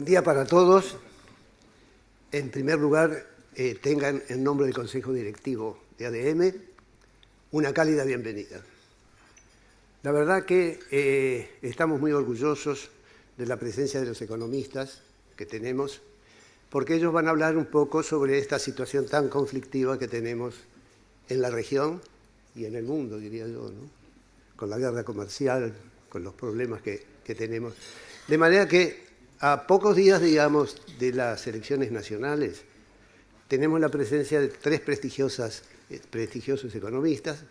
día para todos. En primer lugar, tengan en nombre del Consejo Directivo de ADM una cálida bienvenida. La verdad que estamos muy orgullosos de la presencia de los economistas que tenemos, porque ellos van a hablar un poco sobre esta situación tan conflictiva que tenemos en la región y en el mundo, diría yo, ¿no? Con la guerra comercial, con los problemas que tenemos. De manera que a pocos días, digamos, de las elecciones nacionales, tenemos la presencia de tres prestigiosos economistas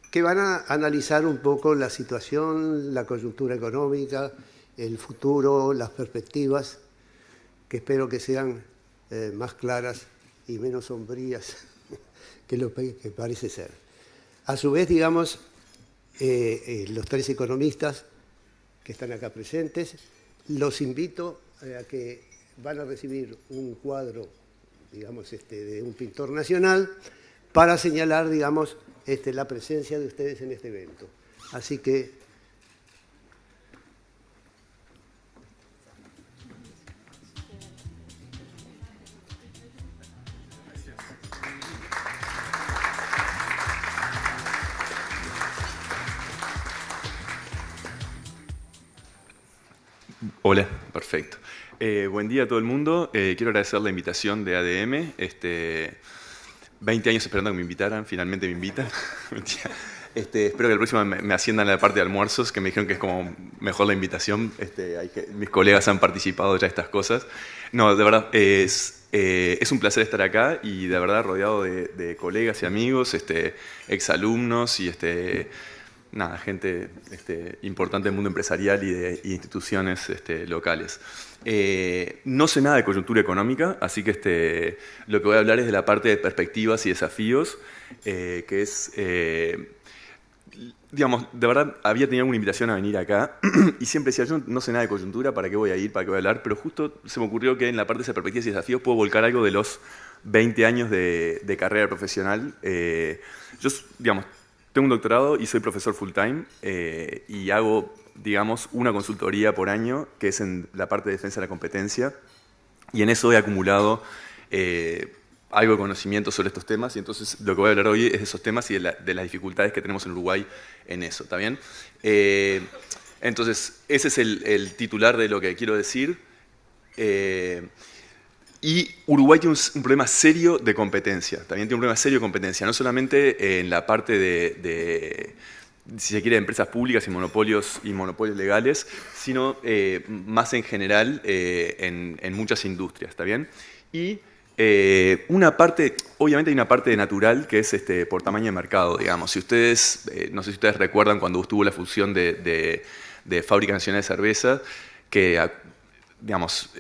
que van a analizar un poco la situación, la coyuntura económica, el futuro, las perspectivas, que espero que sean más claras y menos sombrías que lo que parece ser. A su vez, digamos, los tres economistas que están acá presentes, los invito a que van a recibir un cuadro, digamos, de un pintor nacional para señalar, digamos, la presencia de ustedes en este evento. Así que Hola, perfecto. Buen día a todo el mundo. Quiero agradecer la invitación de ADM. 20 años esperando que me invitaran, finalmente me invitan. Espero que el próximo me asciendan a la parte de almuerzos, que me dijeron que es como mejor la invitación. Mis colegas han participado ya de estas cosas. No, de verdad, es un placer estar acá y de verdad rodeado de colegas y amigos, exalumnos y nada, gente importante del mundo empresarial y de instituciones locales. No sé nada de coyuntura económica, así que lo que voy a hablar es de la parte de perspectivas y desafíos, que es, digamos, de verdad había tenido una invitación a venir acá y siempre decía, yo no sé nada de coyuntura, ¿para qué voy a ir? ¿Para qué voy a hablar? Pero justo se me ocurrió que en la parte de perspectivas y desafíos puedo volcar algo de los 20 años de carrera profesional. Yo, digamos, tengo un doctorado y soy profesor full time y hago, digamos, una consultoría por año que es en la parte de defensa de la competencia y en eso he acumulado algo de conocimiento sobre estos temas y entonces lo que voy a hablar hoy es de esos temas y de las dificultades que tenemos en Uruguay en eso, ¿está bien? Entonces, ese es el titular de lo que quiero decir. Y Uruguay tiene un problema serio de competencia, también tiene un problema serio de competencia, no solamente en la parte de si se quiere, de empresas públicas y monopolios legales, sino más en general en muchas industrias, ¿está bien? Y una parte, obviamente hay una parte natural que es por tamaño de mercado, digamos. Si ustedes, no sé si ustedes recuerdan cuando estuvo la fusión de Fábrica Nacional de Cerveza, que, digamos,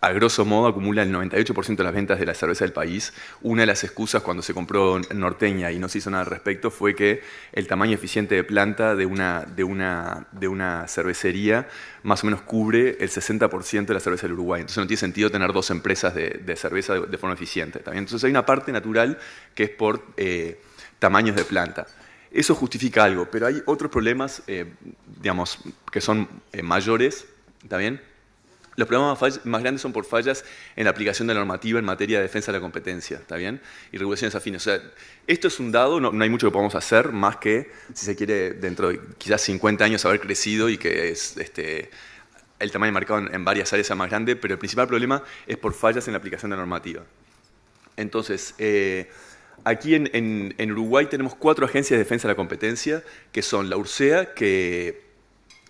a grosso modo acumula el 98% de las ventas de la cerveza del país. Una de las excusas cuando se compró Norteña y no se hizo nada al respecto fue que el tamaño eficiente de planta de una cervecería más o menos cubre el 60% de la cerveza del Uruguay. Entonces no tiene sentido tener dos empresas de cerveza de forma eficiente. ¿También? Entonces hay una parte natural que es por tamaños de planta. Eso justifica algo, pero hay otros problemas, digamos, que son mayores, ¿está bien? Los problemas más grandes son por fallas en la aplicación de la normativa en materia de defensa de la competencia, ¿está bien? Y regulaciones afines. O sea, esto es un dado, no hay mucho que podamos hacer, más que, si se quiere, dentro de quizás 50 años haber crecido y que el tamaño de mercado en varias áreas sea más grande, pero el principal problema es por fallas en la aplicación de la normativa. Entonces, aquí en Uruguay tenemos 4 agencias de defensa de la competencia, que son la URSEA, que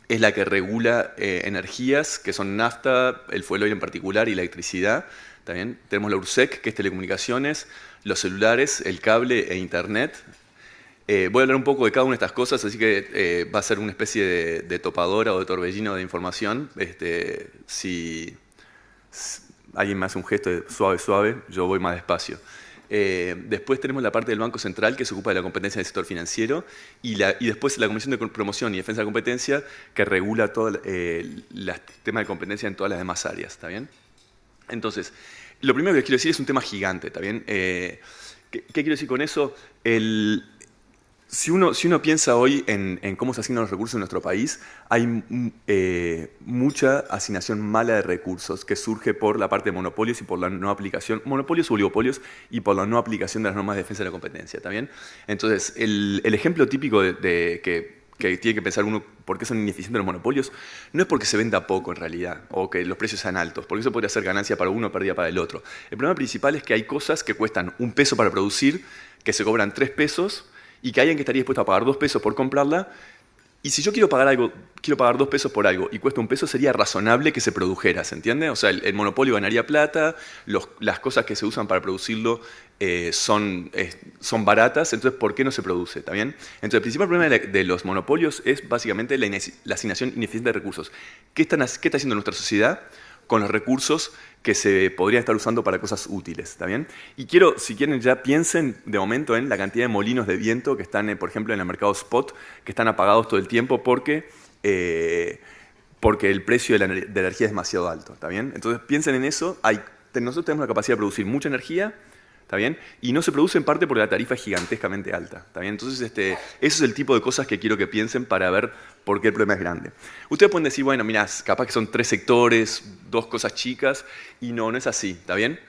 es la que regula energías, que son nafta, el fuel oil en particular y la electricidad. También tenemos la URSEC, que es telecomunicaciones, los celulares, el cable e internet. Voy a hablar un poco de cada una de estas cosas, así que va a ser una especie de topadora o de torbellino de información. Si alguien me hace un gesto de suave, suave, yo voy más despacio. Después tenemos la parte del Banco Central que se ocupa de la competencia del sector financiero y después la Comisión de Promoción y Defensa de la Competencia que regula todo el tema de competencia en todas las demás áreas, ¿está bien? Entonces, lo primero que quiero decir es un tema gigante, ¿está bien? ¿Qué quiero decir con eso? Si uno piensa hoy en cómo se asignan los recursos en nuestro país, hay mucha asignación mala de recursos que surge por la parte de monopolios y por la no aplicación, monopolios u oligopolios, y por la no aplicación de las normas de defensa de la competencia, ¿está bien? Entonces, el ejemplo típico que tiene que pensar uno por qué son ineficientes los monopolios, no es porque se venda poco en realidad, o que los precios sean altos, porque eso podría ser ganancia para uno o pérdida para el otro. El problema principal es que hay cosas que cuestan $1 para producir, que se cobran $3, y que alguien que estaría dispuesto a pagar $2 por comprarla, y si yo quiero pagar $2 por algo y cuesta $1, sería razonable que se produjera, ¿se entiende? O sea, el monopolio ganaría plata, las cosas que se usan para producirlo son baratas, entonces ¿por qué no se produce? ¿Está bien? Entonces el principal problema de los monopolios es básicamente la asignación ineficiente de recursos. ¿Qué está haciendo nuestra sociedad con los recursos que se podrían estar usando para cosas útiles? ¿Está bien? Y si quieren, ya piensen de momento en la cantidad de molinos de viento que están, por ejemplo, en el mercado spot, que están apagados todo el tiempo porque el precio de la energía es demasiado alto. ¿Está bien? Entonces piensen en eso. Nosotros tenemos la capacidad de producir mucha energía, ¿está bien? Y no se produce en parte porque la tarifa es gigantescamente alta, ¿está bien? Entonces, eso es el tipo de cosas que quiero que piensen para ver por qué el problema es grande. Ustedes pueden decir, bueno, mira, capaz que son 3 sectores, 2 cosas chicas, y no es así, ¿está bien?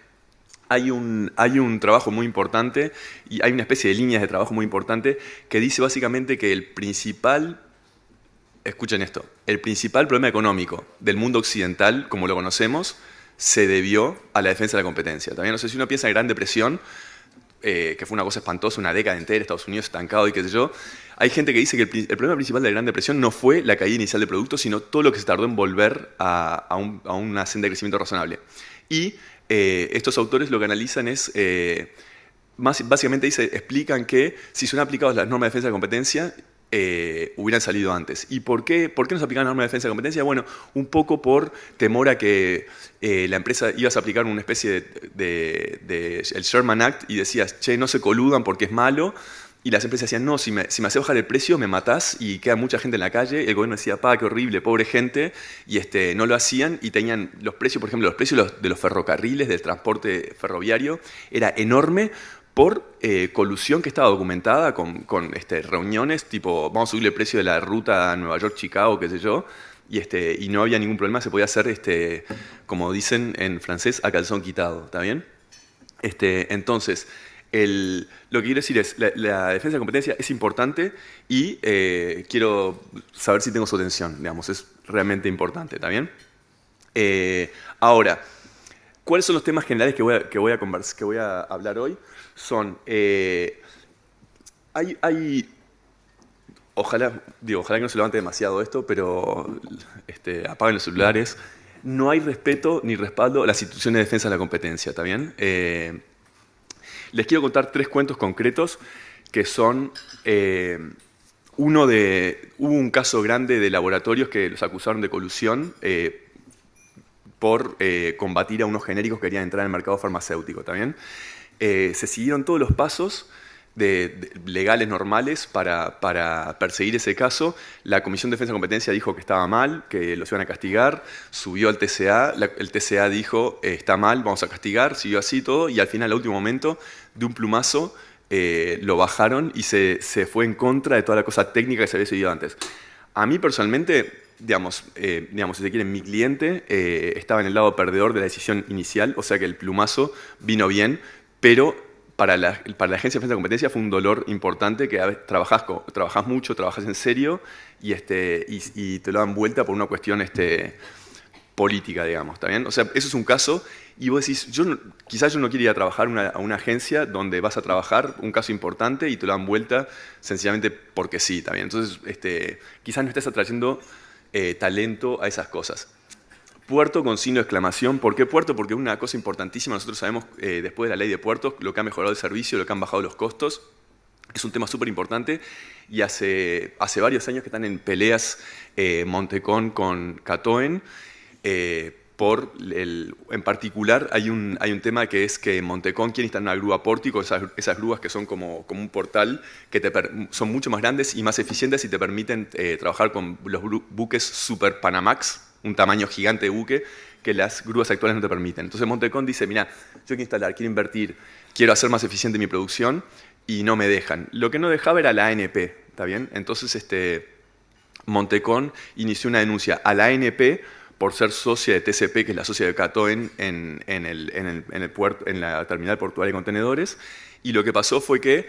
Hay un trabajo muy importante, y hay una especie de líneas de trabajo muy importante, que dice básicamente que escuchen esto, el principal problema económico del mundo occidental, como lo conocemos, se debió a la defensa de la competencia. También no sé si uno piensa en la Gran Depresión, que fue una cosa espantosa, una década entera, Estados Unidos estancado y qué sé yo. Hay gente que dice que el problema principal de la Gran Depresión no fue la caída inicial de productos, sino todo lo que se tardó en volver a una senda de crecimiento razonable. Y estos autores lo que analizan es, básicamente explican que si son aplicadas las normas de defensa de la competencia, hubieran salido antes. ¿Y por qué no se aplicaban las normas de defensa de competencia? Bueno, un poco por temor a que la empresa ibas a aplicar una especie el Sherman Act y decías, che, no se coludan porque es malo. Y las empresas decían, no, si me hace bajar el precio, me matás y queda mucha gente en la calle. El gobierno decía, qué horrible, pobre gente. Y no lo hacían y tenían los precios, por ejemplo, los precios de los ferrocarriles, del transporte ferroviario, era enorme por colusión que estaba documentada con reuniones, tipo, vamos a subir el precio de la ruta a Nueva York-Chicago, qué sé yo, y no había ningún problema, se podía hacer, como dicen en francés, a calzón quitado, ¿está bien? Entonces, lo que quiero decir es, la defensa de la competencia es importante y quiero saber si tengo su atención, digamos, es realmente importante, ¿está bien? Ahora, ¿cuáles son los temas generales que voy a hablar hoy? Son, ojalá que no se levante demasiado esto, pero apaguen los celulares. No hay respeto ni respaldo a las instituciones de defensa de la competencia, ¿está bien? Les quiero contar 3 cuentos concretos que son, hubo un caso grande de laboratorios que los acusaron de colusión por combatir a unos genéricos que querían entrar en el mercado farmacéutico, ¿está bien? Se siguieron todos los pasos legales normales para perseguir ese caso. La Comisión de Defensa de Competencia dijo que estaba mal, que los iban a castigar, subió al TCA, el TCA dijo está mal, vamos a castigar, siguió así todo y al final, al último momento, de un plumazo lo bajaron y se fue en contra de toda la cosa técnica que se había seguido antes. A mí personalmente, digamos, si se quieren, mi cliente estaba en el lado perdedor de la decisión inicial, o sea que el plumazo vino bien, pero para la Agencia de Defensa de Competencia fue un dolor importante que a veces trabajás mucho, trabajás en serio y te lo dan vuelta por una cuestión política, digamos, ¿está bien? O sea, eso es un caso y vos decís, quizás yo no quiero ir a trabajar a una agencia donde vas a trabajar un caso importante y te lo dan vuelta sencillamente porque sí, ¿está bien? Entonces, quizás no estés atrayendo talento a esas cosas. Puerto con signo de exclamación. ¿Por qué puerto? Porque es una cosa importantísima. Nosotros sabemos, después de la ley de puertos, lo que ha mejorado el servicio, lo que han bajado los costos. Es un tema súper importante y hace varios años que están en peleas Montecón con Catoen. En particular, hay un tema que es que Montecón quiere instalar una grúa pórtico, esas grúas que son como un portal, que son mucho más grandes y más eficientes y te permiten trabajar con los buques Super Panamax, un tamaño gigante de buque que las grúas actuales no te permiten. Entonces Montecón dice, mira, yo quiero instalar, quiero invertir, quiero hacer más eficiente mi producción y no me dejan. Lo que no dejaba era la ANP, ¿está bien? Entonces Montecón inició una denuncia a la ANP por ser socia de TCP, que es la socia de Catoen, en la terminal portuaria de contenedores, y lo que pasó fue que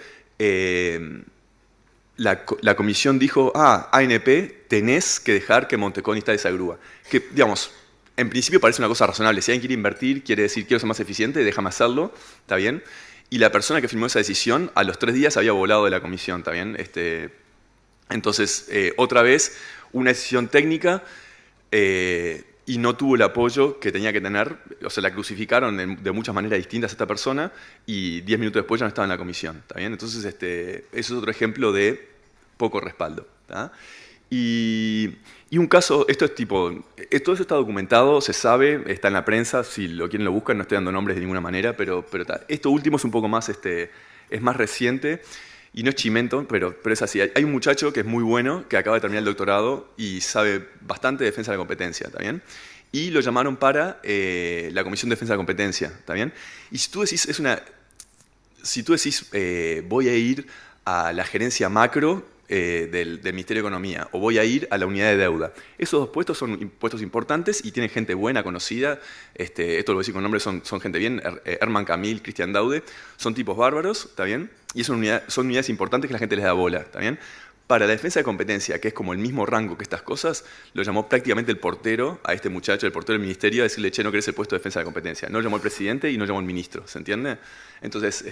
la comisión dijo, ANP, tenés que dejar que Montecón instale esa grúa. Que, digamos, en principio parece una cosa razonable. Si alguien quiere invertir, quiere decir, quiero ser más eficiente, déjame hacerlo, ¿está bien? Y la persona que firmó esa decisión, a los 3 días había volado de la comisión, ¿está bien? Entonces, otra vez, una decisión técnica y no tuvo el apoyo que tenía que tener. O sea, la crucificaron de muchas maneras distintas a esta persona y 10 minutos después ya no estaba en la comisión, ¿está bien? Entonces, eso es otro ejemplo de poco respaldo, ¿tá? Y un caso, esto es tipo, todo eso está documentado, se sabe, está en la prensa, si lo quieren lo buscan, no estoy dando nombres de ninguna manera, pero esto último es un poco más, es más reciente y no es chimento, pero es así. Hay un muchacho que es muy bueno, que acaba de terminar el doctorado y sabe bastante de defensa de la competencia, ¿está bien? Y lo llamaron para la Comisión de Defensa de la Competencia, ¿está bien? Y si tú decís, voy a ir a la gerencia macro del Ministerio de Economía, o voy a ir a la unidad de deuda. Esos 2 puestos son puestos importantes y tienen gente buena, conocida. Esto lo voy a decir con nombres, son gente bien. Herman Camil, Cristian Daude, son tipos bárbaros, ¿está bien? Y son unidades importantes que la gente les da bola, ¿está bien? Para la defensa de competencia, que es como el mismo rango que estas cosas, lo llamó prácticamente el portero a este muchacho, el portero del ministerio, a decirle, che, no querés el puesto de defensa de competencia. No lo llamó el presidente y no lo llamó el ministro, ¿se entiende? Entonces,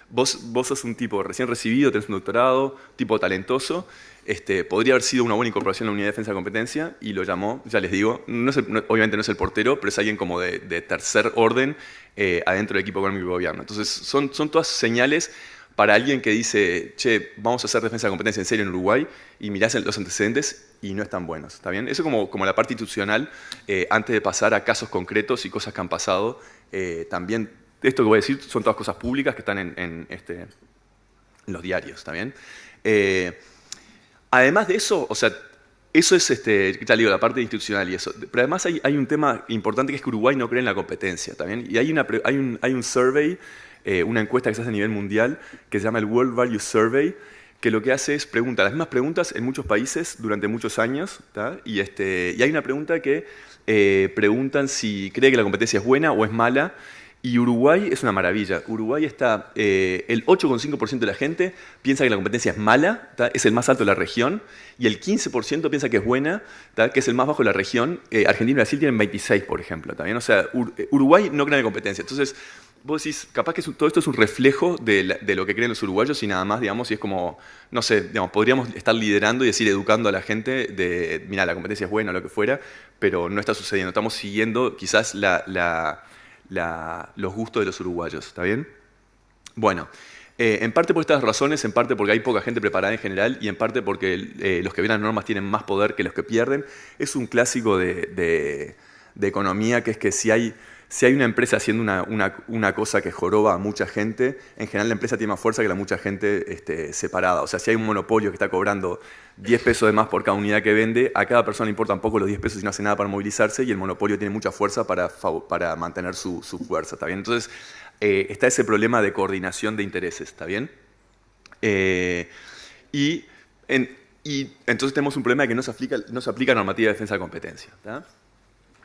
vos sos un tipo recién recibido, tenés un doctorado, tipo talentoso, podría haber sido una buena incorporación a la unidad de defensa de competencia y lo llamó, ya les digo, obviamente no es el portero, pero es alguien como de tercer orden adentro del equipo económico y gobierno. Entonces, son todas señales para alguien que dice, che, vamos a hacer defensa de competencia en serio en Uruguay, y mirás los antecedentes y no están buenos, ¿está bien? Eso como la parte institucional, antes de pasar a casos concretos y cosas que han pasado. También, esto que voy a decir son todas cosas públicas que están en los diarios, ¿está bien? Además de eso, o sea, eso es, ya digo, la parte institucional y eso. Pero además hay un tema importante que es que Uruguay no cree en la competencia, ¿está bien? Y hay un survey, una encuesta que se hace a nivel mundial, que se llama el World Value Survey, que lo que hace es preguntar las mismas preguntas en muchos países durante muchos años, ¿tá? Y hay una pregunta que preguntan si cree que la competencia es buena o es mala, y Uruguay es una maravilla. Uruguay está, el 8,5% de la gente piensa que la competencia es mala, ¿tá? Es el más alto de la región, y el 15% piensa que es buena, ¿tá? Que es el más bajo de la región. Argentina y Brasil tienen 26, por ejemplo, ¿tá bien? O sea, Uruguay no cree en la competencia. Entonces, vos decís, capaz que todo esto es un reflejo de lo que creen los uruguayos y nada más, digamos, y es como, no sé, digamos, podríamos estar liderando y decir, educando a la gente de, mira, la competencia es buena o lo que fuera, pero no está sucediendo. Estamos siguiendo quizás los gustos de los uruguayos, ¿está bien? Bueno, en parte por estas razones, en parte porque hay poca gente preparada en general y en parte porque los que violan normas tienen más poder que los que pierden. Es un clásico de economía, que es que si hay una empresa haciendo una cosa que joroba a mucha gente, en general la empresa tiene más fuerza que la mucha gente separada. O sea, si hay un monopolio que está cobrando 10 pesos de más por cada unidad que vende, a cada persona le importan poco los 10 pesos y no hace nada para movilizarse, y el monopolio tiene mucha fuerza para mantener su fuerza, ¿está bien? Entonces, está ese problema de coordinación de intereses, ¿está bien? Y entonces tenemos un problema de que no se aplica normativa de defensa de competencia, ¿tá?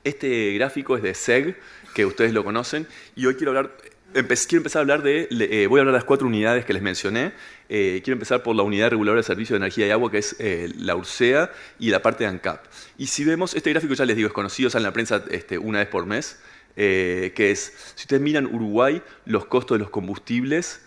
Este gráfico es de SEG, que ustedes lo conocen, y hoy quiero empezar a hablar voy a hablar de las 4 unidades que les mencioné. Quiero empezar por la Unidad Reguladora de Servicios de Energía y Agua, que es la URSEA, y la parte de ANCAP. Y si vemos, este gráfico ya les digo, es conocido, sale en la prensa una vez por mes, que es, si ustedes miran Uruguay, los costos de los combustibles,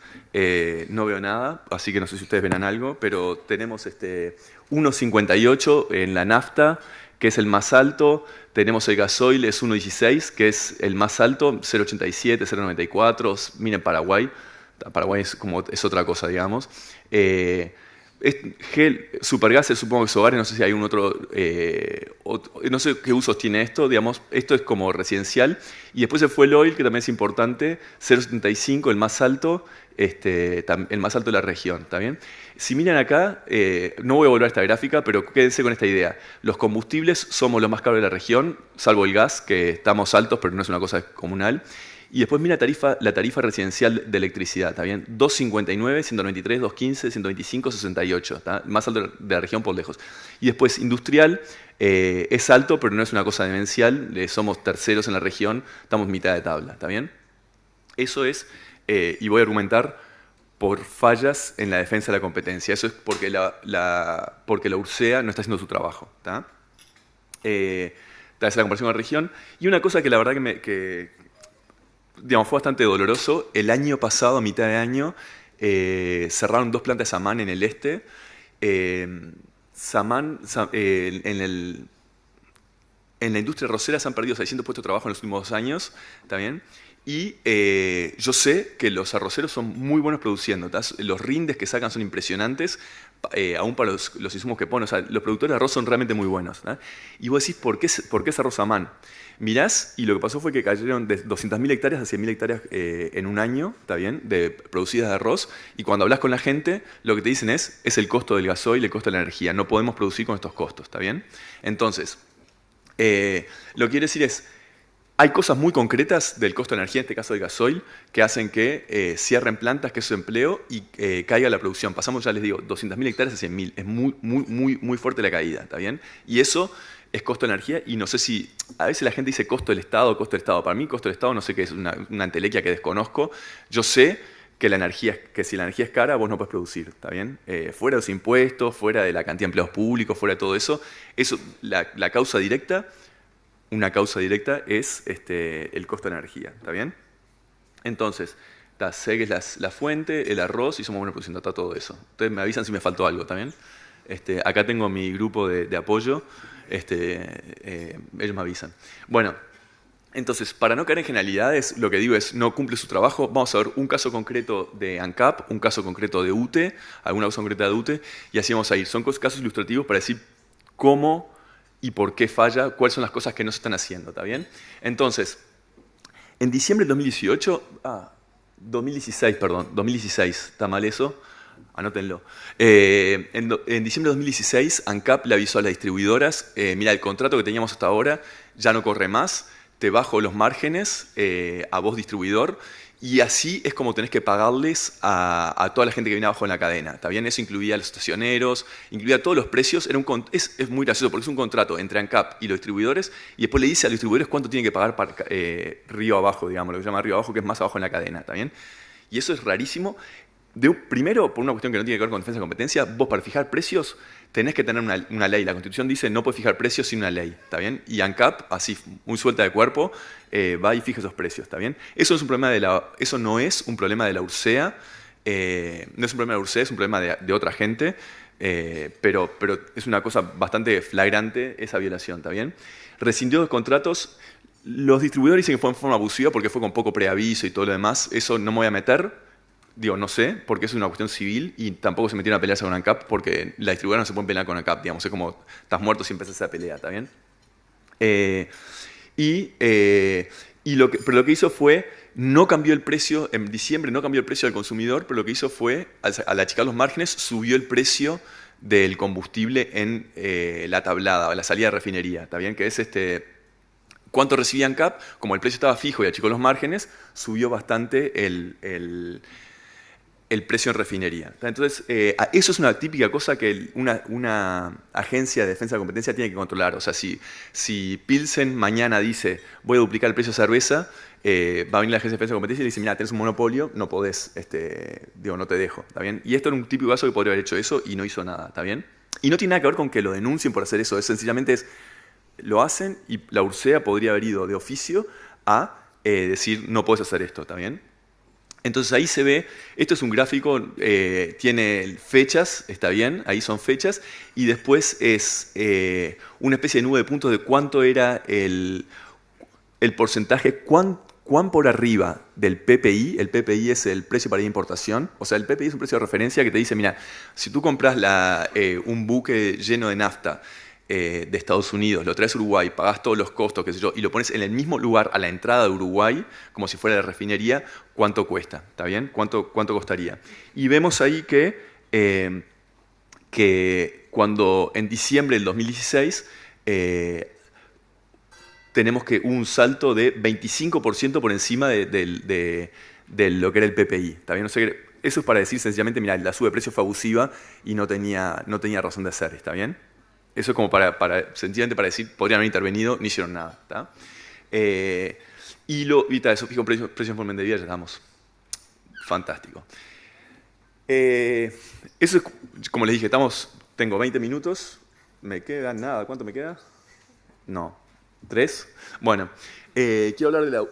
no veo nada, así que no sé si ustedes verán algo, pero tenemos 1,58 en la nafta, que es el más alto. Tenemos el gasoil, es 1,16, que es el más alto, 0,87, 0,94. Miren Paraguay. Paraguay es otra cosa, digamos. Supergases, supongo que es hogares, no sé si hay un otro, no sé qué usos tiene esto, digamos, esto es como residencial. Y después se fue el oil, que también es importante, 0,75, el más alto de la región, ¿está bien? Si miran acá, no voy a volver a esta gráfica, pero quédense con esta idea. Los combustibles somos los más caros de la región, salvo el gas, que estamos altos, pero no es una cosa comunal. Y después mira la tarifa residencial de electricidad, ¿está bien? 2.59, 193, 2.15, 125, 68, ¿está? Más alto de la región por lejos. Y después industrial, es alto, pero no es una cosa demencial, somos terceros en la región, estamos mitad de tabla, ¿está bien? Eso es, y voy a argumentar, por fallas en la defensa de la competencia. Eso es porque la URSEA no está haciendo su trabajo, ¿está? Esa es la comparación con la región. Y una cosa que la verdad que digamos, fue bastante doloroso, el año pasado, a mitad de año, cerraron 2 plantas de Saman en el este. Saman, en la industria arrocera se han perdido 600 puestos de trabajo en los últimos 2 años, ¿está bien? Y yo sé que los arroceros son muy buenos produciendo, ¿tá? Los rindes que sacan son impresionantes, aún para los insumos que ponen. O sea, los productores de arroz son realmente muy buenos, ¿tá? Y vos decís, ¿por qué es arroz Saman? Mirás, y lo que pasó fue que cayeron de 200.000 hectáreas a 100.000 hectáreas en un año, ¿está bien?, producidas de arroz, y cuando hablas con la gente, lo que te dicen es el costo del gasoil, el costo de la energía. No podemos producir con estos costos, ¿está bien? Entonces, lo que quiero decir es, hay cosas muy concretas del costo de energía, en este caso del gasoil, que hacen que cierren plantas, que es su empleo, y caiga la producción. Pasamos, ya les digo, 200.000 hectáreas a 100.000. Es muy fuerte la caída, ¿está bien? Y eso es costo de energía, y no sé si... A veces la gente dice costo del Estado, costo del Estado. Para mí, costo del Estado no sé qué es, una entelequia que desconozco. Yo sé que si la energía es cara, vos no podés producir, ¿está bien? Fuera de los impuestos, fuera de la cantidad de empleados públicos, fuera de todo eso, la causa directa... Una causa directa es el costo de la energía, ¿está bien? Entonces, SEG es la fuente, el arroz, y somos buenos produciendo, está todo eso. Ustedes me avisan si me faltó algo, ¿está bien? Acá tengo mi grupo de apoyo, ellos me avisan. Bueno, entonces, para no caer en generalidades, lo que digo es, no cumple su trabajo. Vamos a ver un caso concreto de ANCAP, un caso concreto de UTE, alguna cosa concreta de UTE, y así vamos a ir. Son casos ilustrativos para decir cómo y por qué falla, cuáles son las cosas que no se están haciendo, ¿está bien? Entonces, en diciembre del 2016, ¿está mal eso? Anótenlo. En diciembre de 2016, ANCAP le avisó a las distribuidoras, mira, el contrato que teníamos hasta ahora ya no corre más, te bajo los márgenes a vos distribuidor, y así es como tenés que pagarles a toda la gente que viene abajo en la cadena, ¿está bien? Eso incluía a los estacioneros, incluía todos los precios. Es muy gracioso porque es un contrato entre ANCAP y los distribuidores, y después le dice a los distribuidores cuánto tienen que pagar para río abajo, digamos, lo que se llama río abajo, que es más abajo en la cadena, ¿está bien? Y eso es rarísimo. Primero, por una cuestión que no tiene que ver con defensa de competencia, vos para fijar precios tenés que tener una ley. La Constitución dice no puedes fijar precios sin una ley, ¿está bien? Y ANCAP, así muy suelta de cuerpo, va y fija esos precios, ¿está bien? Eso no es un problema de la URSEA, no es un problema de la URSEA, es un problema de otra gente, pero es una cosa bastante flagrante esa violación, ¿está bien? Rescindió los contratos. Los distribuidores dicen que fue en forma abusiva porque fue con poco preaviso y todo lo demás. Eso no me voy a meter. Digo, no sé, porque es una cuestión civil, y tampoco se metieron a pelearse con ANCAP porque la distribuidora no se puede pelear con ANCAP, digamos, es como estás muerto si empezás esa pelea, ¿está bien? Pero lo que hizo fue, no cambió el precio, en diciembre no cambió el precio al consumidor, pero lo que hizo fue, al achicar los márgenes, subió el precio del combustible en la tablada, la salida de refinería, ¿está bien? Que es ¿cuánto recibía ANCAP? Como el precio estaba fijo y achicó los márgenes, subió bastante el precio en refinería. Entonces, eso es una típica cosa que una agencia de defensa de la competencia tiene que controlar. O sea, si Pilsen mañana dice voy a duplicar el precio de cerveza, va a venir la agencia de defensa de la competencia y le dice, mira, tenés un monopolio, no podés, no te dejo, ¿está bien? Y esto era un típico caso que podría haber hecho eso y no hizo nada, ¿está bien? Y no tiene nada que ver con que lo denuncien por hacer eso, sencillamente lo hacen, y la URSEA podría haber ido de oficio a decir no podés hacer esto, ¿está bien? Entonces ahí se ve, esto es un gráfico, tiene fechas, está bien, ahí son fechas, y después es una especie de nube de puntos de cuánto era el porcentaje, cuán por arriba del PPI. El PPI es el precio para importación, o sea, el PPI es un precio de referencia que te dice, mira, si tú compras un buque lleno de nafta de Estados Unidos, lo traes a Uruguay, pagás todos los costos, qué sé yo, y lo pones en el mismo lugar a la entrada de Uruguay, como si fuera la refinería, ¿cuánto cuesta? ¿Está bien? ¿Cuánto costaría? Y vemos ahí que cuando en diciembre del 2016 tenemos que un salto de 25% por encima de lo que era el PPI. ¿Está bien? No sé, eso es para decir sencillamente, mira, la suba de precios fue abusiva y no tenía razón de ser. ¿Está bien? Eso es como sencillamente para decir, podrían haber intervenido, no hicieron nada. ¿Está? Eso fijo precios por volumen de vida, ya estamos. Fantástico. Eso es, como les dije, tengo 20 minutos. ¿Me queda nada? ¿Cuánto me queda? No. ¿3? Bueno, quiero hablar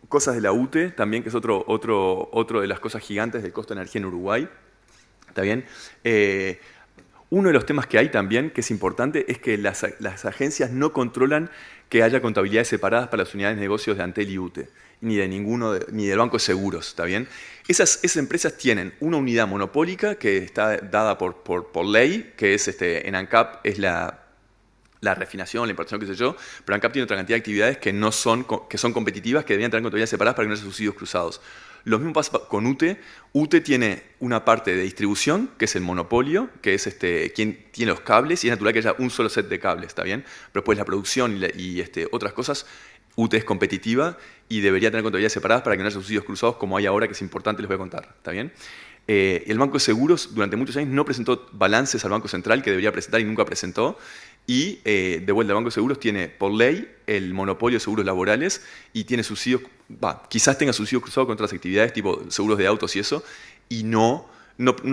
cosas de la UTE también, que es otro de las cosas gigantes del costo de energía en Uruguay. ¿Está bien? Uno de los temas que hay también, que es importante, es que las agencias no controlan que haya contabilidades separadas para las unidades de negocios de Antel y UTE, ni del Banco de Seguros, ¿está bien? Esas empresas tienen una unidad monopólica que está dada por ley, que es en ANCAP es la refinación, la importación, qué sé yo, pero ANCAP tiene otra cantidad de actividades que son competitivas, que deberían tener contabilidades separadas para que no haya subsidios cruzados. Lo mismo pasa con UTE. UTE tiene una parte de distribución, que es el monopolio, que es quien tiene los cables, y es natural que haya un solo set de cables, ¿está bien? Pero después la producción y otras cosas, UTE es competitiva y debería tener contabilidades separadas para que no haya subsidios cruzados como hay ahora, que es importante, les voy a contar, ¿está bien? El Banco de Seguros durante muchos años no presentó balances al Banco Central que debería presentar y nunca presentó. Y de vuelta, el Banco de Seguros tiene por ley el monopolio de seguros laborales y tiene subsidios, quizás tenga subsidios cruzados con otras actividades tipo seguros de autos y eso, y no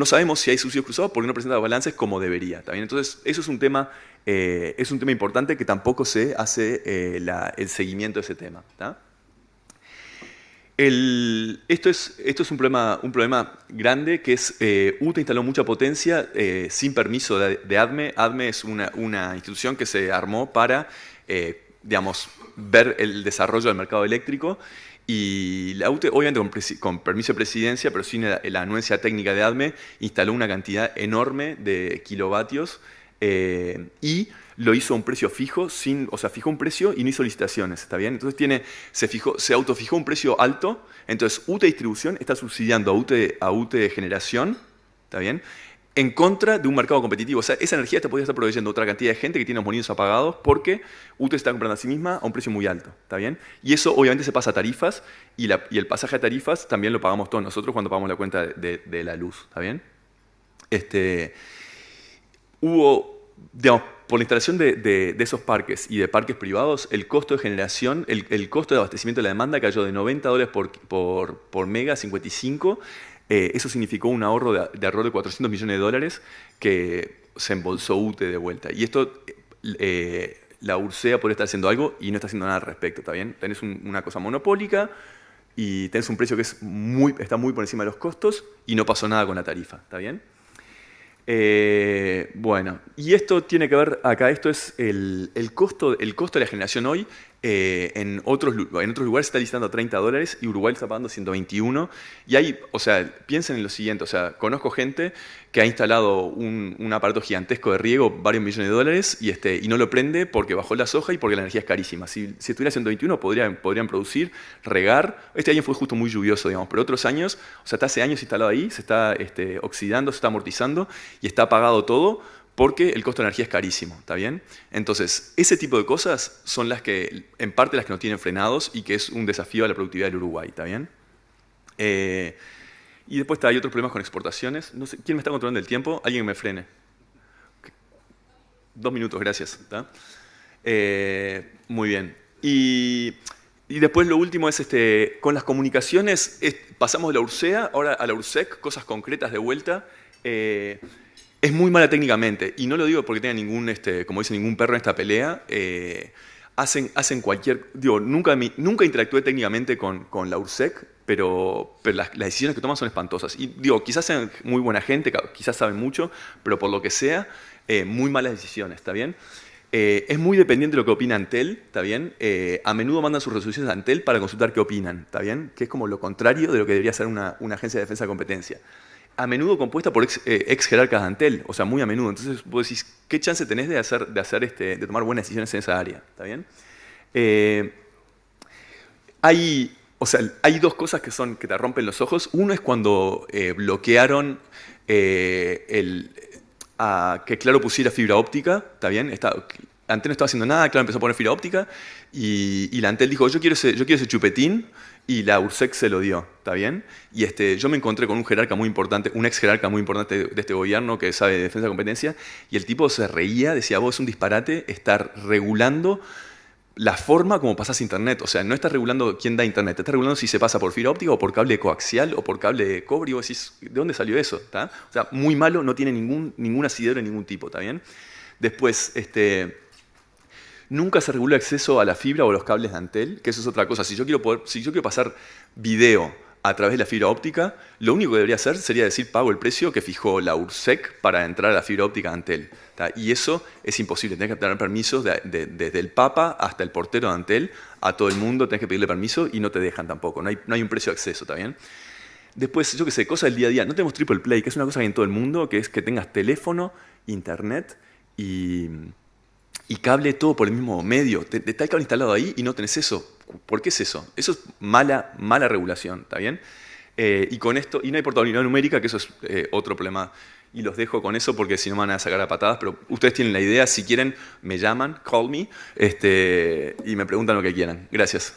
sabemos si hay subsidios cruzados porque no presenta balances como debería. ¿Está bien? Entonces, eso es un tema importante que tampoco se hace el seguimiento de ese tema. ¿Está? Esto es un problema grande, que es UTE instaló mucha potencia sin permiso de ADME. ADME es una institución que se armó para ver el desarrollo del mercado eléctrico, y la UTE, obviamente con permiso de presidencia, pero sin la anuencia técnica de ADME, instaló una cantidad enorme de kilovatios y lo hizo a un precio fijo, fijó un precio y no hizo licitaciones, ¿está bien? Entonces se autofijó un precio alto, entonces UTE Distribución está subsidiando a UTE Generación, ¿está bien? En contra de un mercado competitivo. O sea, esa energía te podría estar proveyendo otra cantidad de gente que tiene los molinos apagados porque UTE está comprando a sí misma a un precio muy alto, ¿está bien? Y eso obviamente se pasa a tarifas, y el pasaje a tarifas también lo pagamos todos nosotros cuando pagamos la cuenta de la luz, ¿está bien? Por la instalación de esos parques y de parques privados, el costo de generación, el costo de abastecimiento de la demanda cayó de $90 por mega a 55. Eso significó un ahorro de alrededor de $400 millones que se embolsó UTE de vuelta. Y esto, la URSEA podría estar haciendo algo y no está haciendo nada al respecto, ¿está bien? Tenés una cosa monopólica y tenés un precio que está muy por encima de los costos y no pasó nada con la tarifa, ¿está bien? Bueno, y esto tiene que ver acá, esto es el costo de la generación hoy. En otros lugares está listando a $30 y Uruguay está pagando 121. Y piensen en lo siguiente, conozco gente que ha instalado un aparato gigantesco de riego, varios millones de dólares, y no lo prende porque bajó la soja y porque la energía es carísima. Si estuviera 121 podrían producir, regar. Este año fue justo muy lluvioso, digamos, pero otros años, está hace años instalado ahí, se está oxidando, se está amortizando y está apagado todo, porque el costo de energía es carísimo, ¿está bien? Entonces, ese tipo de cosas son en parte las que nos tienen frenados y que es un desafío a la productividad del Uruguay, ¿está bien? Y después hay otros problemas con exportaciones. No sé, ¿quién me está controlando el tiempo? Alguien que me frene. 2 minutos, gracias. ¿Está? Muy bien. Y después lo último es, con las comunicaciones, pasamos de la URSEA ahora a la URSEC, cosas concretas de vuelta. Es muy mala técnicamente, y no lo digo porque tenga como dice, ningún perro en esta pelea. Hacen cualquier... nunca interactué técnicamente con la URSEC, pero las decisiones que toman son espantosas. Y quizás sean muy buena gente, quizás saben mucho, pero por lo que sea, muy malas decisiones, ¿está bien? Es muy dependiente de lo que opina Antel, ¿está bien? A menudo mandan sus resoluciones a Antel para consultar qué opinan, ¿está bien? Que es como lo contrario de lo que debería ser una agencia de defensa de competencia. A menudo compuesta por ex jerarcas de Antel, muy a menudo. Entonces vos decís, ¿qué chance tenés de tomar buenas decisiones en esa área? ¿Está bien? Hay 2 cosas que te rompen los ojos. Uno es cuando bloquearon que Claro pusiera fibra óptica, ¿está bien? Antel no estaba haciendo nada, claro, empezó a poner fibra óptica y la Antel dijo, yo quiero ese chupetín, y la URSEC se lo dio, ¿está bien? Y yo me encontré con un jerarca muy importante, un ex jerarca muy importante de este gobierno que sabe de defensa de competencia, y el tipo se reía, decía, vos es un disparate estar regulando la forma como pasás internet. O sea, no estás regulando quién da internet, estás regulando si se pasa por fibra óptica o por cable coaxial o por cable de cobre. Y vos decís, ¿de dónde salió eso? ¿Tá? O sea, muy malo, no tiene ningún asidero de ningún tipo, ¿está bien? Después, nunca se reguló el acceso a la fibra o los cables de Antel, que eso es otra cosa. Si yo quiero pasar video a través de la fibra óptica, lo único que debería hacer sería decir pago el precio que fijó la URSEC para entrar a la fibra óptica de Antel. ¿Tá? Y eso es imposible. Tenés que tener permisos desde el Papa hasta el portero de Antel, a todo el mundo tenés que pedirle permiso y no te dejan tampoco. No hay un precio de acceso, ¿está bien? Después, yo qué sé, cosas del día a día. No tenemos triple play, que es una cosa que hay en todo el mundo, que es que tengas teléfono, internet y cable todo por el mismo medio. Está el cable instalado ahí y no tenés eso. ¿Por qué es eso? Eso es mala regulación, ¿está bien? Y con esto, y no hay portabilidad numérica, que eso es otro problema. Y los dejo con eso porque si no me van a sacar a patadas, pero ustedes tienen la idea, si quieren, me llaman, call me, y me preguntan lo que quieran. Gracias.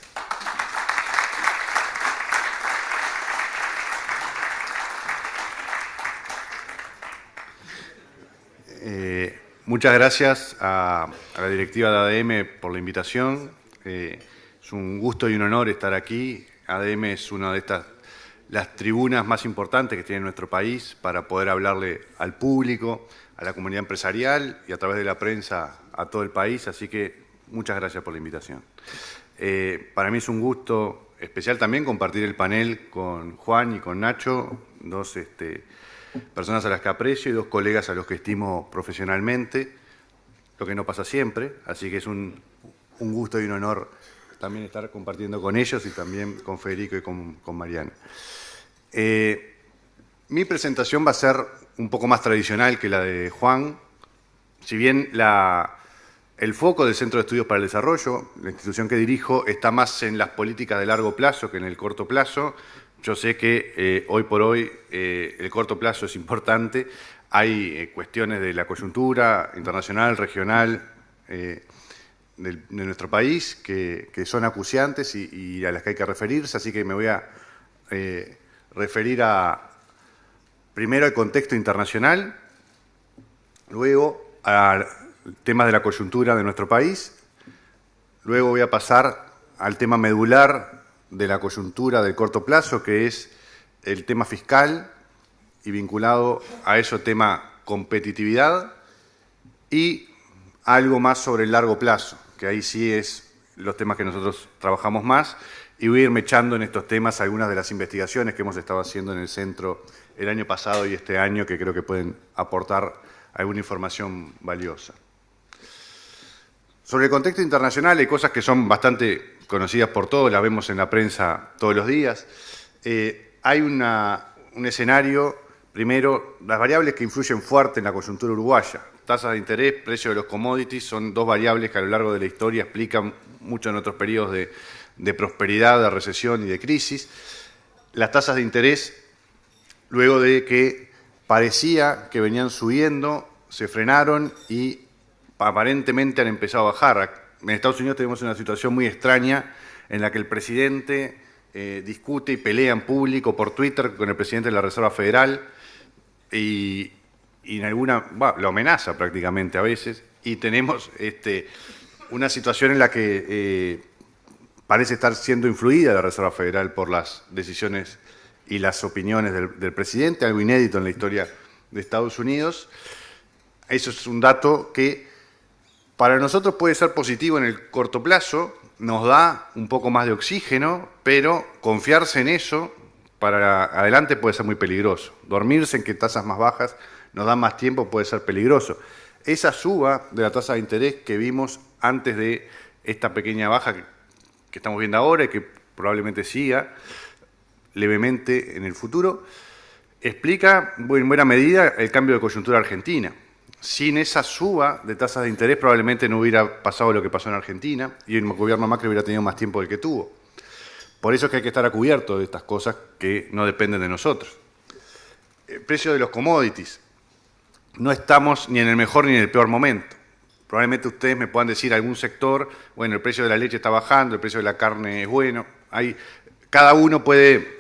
Muchas gracias a la directiva de ADM por la invitación. Es un gusto y un honor estar aquí. ADM es una de las tribunas más importantes que tiene nuestro país para poder hablarle al público, a la comunidad empresarial y a través de la prensa a todo el país. Así que muchas gracias por la invitación. Para mí es un gusto especial también compartir el panel con Juan y con Nacho, dos personas a las que aprecio y dos colegas a los que estimo profesionalmente, lo que no pasa siempre, así que es un gusto y un honor también estar compartiendo con ellos y también con Federico y con Mariana. Mi presentación va a ser un poco más tradicional que la de Juan, si bien el foco del Centro de Estudios para el Desarrollo, la institución que dirijo, está más en las políticas de largo plazo que en el corto plazo. Yo sé que hoy por hoy el corto plazo es importante. Hay cuestiones de la coyuntura internacional, regional de nuestro país que son acuciantes y a las que hay que referirse, así que me voy a referir primero al contexto internacional, luego a temas de la coyuntura de nuestro país, luego voy a pasar al tema medular de la coyuntura del corto plazo, que es el tema fiscal y vinculado a eso tema competitividad, y algo más sobre el largo plazo, que ahí sí es los temas que nosotros trabajamos más, y voy a irme echando en estos temas algunas de las investigaciones que hemos estado haciendo en el centro el año pasado y este año, que creo que pueden aportar alguna información valiosa. Sobre el contexto internacional hay cosas que son bastante conocidas por todos, las vemos en la prensa todos los días. Hay un escenario, primero, las variables que influyen fuerte en la coyuntura uruguaya. Tasas de interés, precio de los commodities, son dos variables que a lo largo de la historia explican mucho en otros periodos de prosperidad, de recesión y de crisis. Las tasas de interés, luego de que parecía que venían subiendo, se frenaron y aparentemente han empezado a bajar. En Estados Unidos tenemos una situación muy extraña en la que el presidente discute y pelea en público por Twitter con el presidente de la Reserva Federal y en lo amenaza prácticamente a veces, y tenemos una situación en la que parece estar siendo influida la Reserva Federal por las decisiones y las opiniones del presidente, algo inédito en la historia de Estados Unidos. Eso es un dato que para nosotros puede ser positivo en el corto plazo, nos da un poco más de oxígeno, pero confiarse en eso para adelante puede ser muy peligroso. Dormirse en que tasas más bajas nos dan más tiempo puede ser peligroso. Esa suba de la tasa de interés que vimos antes de esta pequeña baja que estamos viendo ahora y que probablemente siga levemente en el futuro, explica en buena medida el cambio de coyuntura argentina. Sin esa suba de tasas de interés probablemente no hubiera pasado lo que pasó en Argentina y el gobierno Macri hubiera tenido más tiempo del que tuvo. Por eso es que hay que estar a cubierto de estas cosas que no dependen de nosotros. El precio de los commodities. No estamos ni en el mejor ni en el peor momento. probablemente ustedes me puedan decir algún sector, bueno, el precio de la leche está bajando, el precio de la carne es bueno. Cada uno puede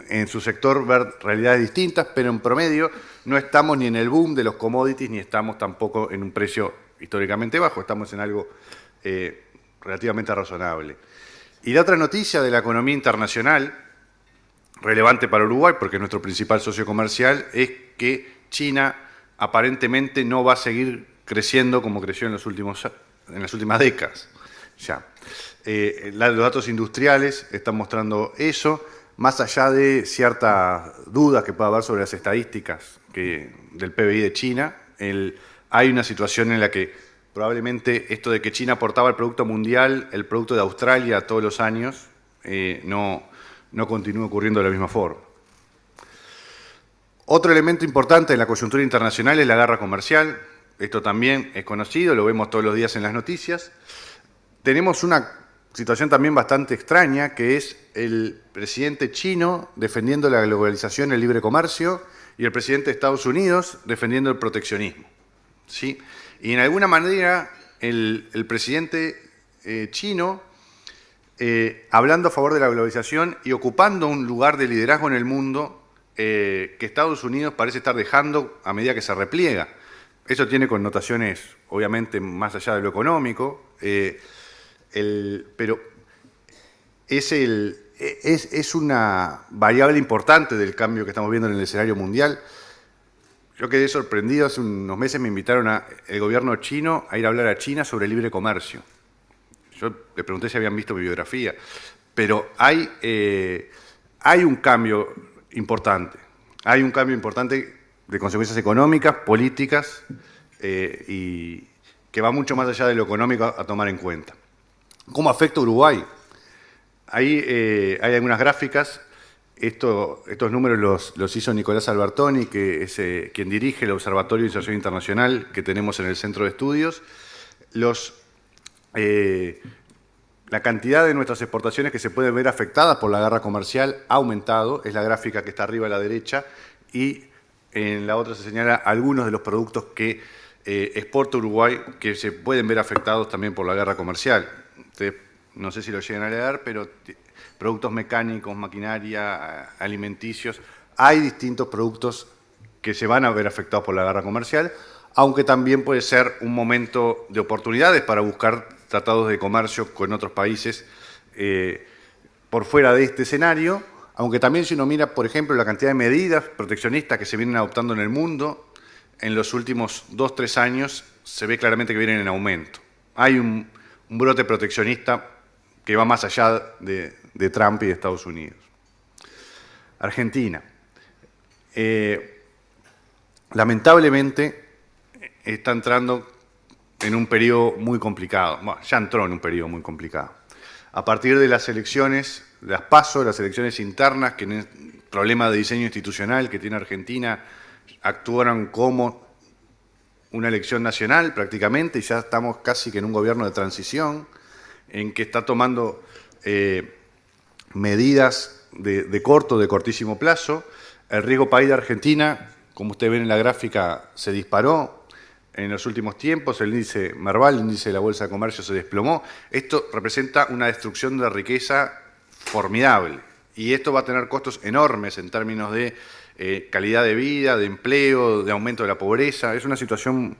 en su sector ver realidades distintas, pero en promedio no estamos ni en el boom de los commodities, ni estamos tampoco en un precio históricamente bajo, estamos en algo relativamente razonable. Y la otra noticia de la economía internacional, relevante para Uruguay, porque es nuestro principal socio comercial, es que China aparentemente no va a seguir creciendo como creció en las últimas décadas. Ya. Los datos industriales están mostrando eso, más allá de cierta duda que pueda haber sobre las estadísticas del PBI de China, hay una situación en la que probablemente esto de que China aportaba el producto mundial, el producto de Australia todos los años, no continúa ocurriendo de la misma forma. Otro elemento importante en la coyuntura internacional es la guerra comercial. Esto también es conocido, lo vemos todos los días en las noticias. Tenemos una situación también bastante extraña, que es el presidente chino defendiendo la globalización y el libre comercio y el presidente de Estados Unidos defendiendo el proteccionismo. ¿Sí? Y en alguna manera el presidente chino, hablando a favor de la globalización y ocupando un lugar de liderazgo en el mundo que Estados Unidos parece estar dejando a medida que se repliega. Eso tiene connotaciones, obviamente, más allá de lo económico, pero es una variable importante del cambio que estamos viendo en el escenario mundial. Yo quedé sorprendido, hace unos meses me invitaron el gobierno chino a ir a hablar a China sobre libre comercio. Yo le pregunté si habían visto mi biografía, pero hay un cambio importante. Hay un cambio importante de consecuencias económicas, políticas, y que va mucho más allá de lo económico a tomar en cuenta. ¿Cómo afecta a Uruguay? Ahí hay algunas gráficas. Estos números los hizo Nicolás Albertoni, que es quien dirige el Observatorio de Inserción Internacional que tenemos en el Centro de Estudios. La cantidad de nuestras exportaciones que se pueden ver afectadas por la guerra comercial ha aumentado, es la gráfica que está arriba a la derecha, y en la otra se señala algunos de los productos que exporta Uruguay que se pueden ver afectados también por la guerra comercial. Ustedes, no sé si lo llegan a leer, pero productos mecánicos, maquinaria, alimenticios, hay distintos productos que se van a ver afectados por la guerra comercial, aunque también puede ser un momento de oportunidades para buscar tratados de comercio con otros países por fuera de este escenario, aunque también si uno mira, por ejemplo, la cantidad de medidas proteccionistas que se vienen adoptando en el mundo, en los últimos 2-3 años se ve claramente que vienen en aumento. Hay un brote proteccionista que va más allá de Trump y de Estados Unidos. Argentina. Lamentablemente está entrando en un periodo muy complicado. Bueno, ya entró en un periodo muy complicado. A partir de las elecciones, las PASO, las elecciones internas, que en el problema de diseño institucional que tiene Argentina, actuaron como una elección nacional prácticamente, y ya estamos casi que en un gobierno de transición, en que está tomando medidas de cortísimo plazo. El riesgo país de Argentina, como ustedes ven en la gráfica, se disparó en los últimos tiempos. El índice Merval, el índice de la Bolsa de Comercio, se desplomó. Esto representa una destrucción de riqueza formidable, y esto va a tener costos enormes en términos de calidad de vida, de empleo, de aumento de la pobreza. Es una situación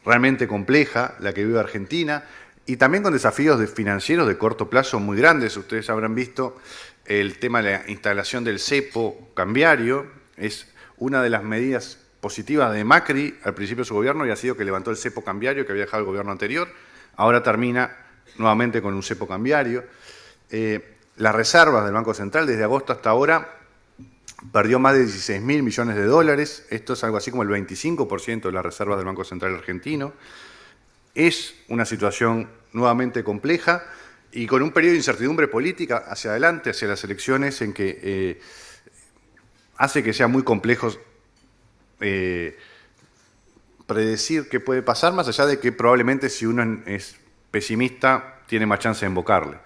realmente compleja la que vive Argentina, y también con desafíos financieros de corto plazo muy grandes. Ustedes habrán visto el tema de la instalación del cepo cambiario. Es una de las medidas positivas de Macri al principio de su gobierno, y ha sido que levantó el cepo cambiario que había dejado el gobierno anterior. Ahora termina nuevamente con un cepo cambiario. Las reservas del Banco Central desde agosto hasta ahora perdió más de 16.000 millones de dólares. Esto es algo así como el 25% de las reservas del Banco Central argentino. Es una situación nuevamente compleja y con un periodo de incertidumbre política hacia adelante, hacia las elecciones, en que hace que sea muy complejo predecir qué puede pasar, más allá de que probablemente si uno es pesimista tiene más chance de invocarle.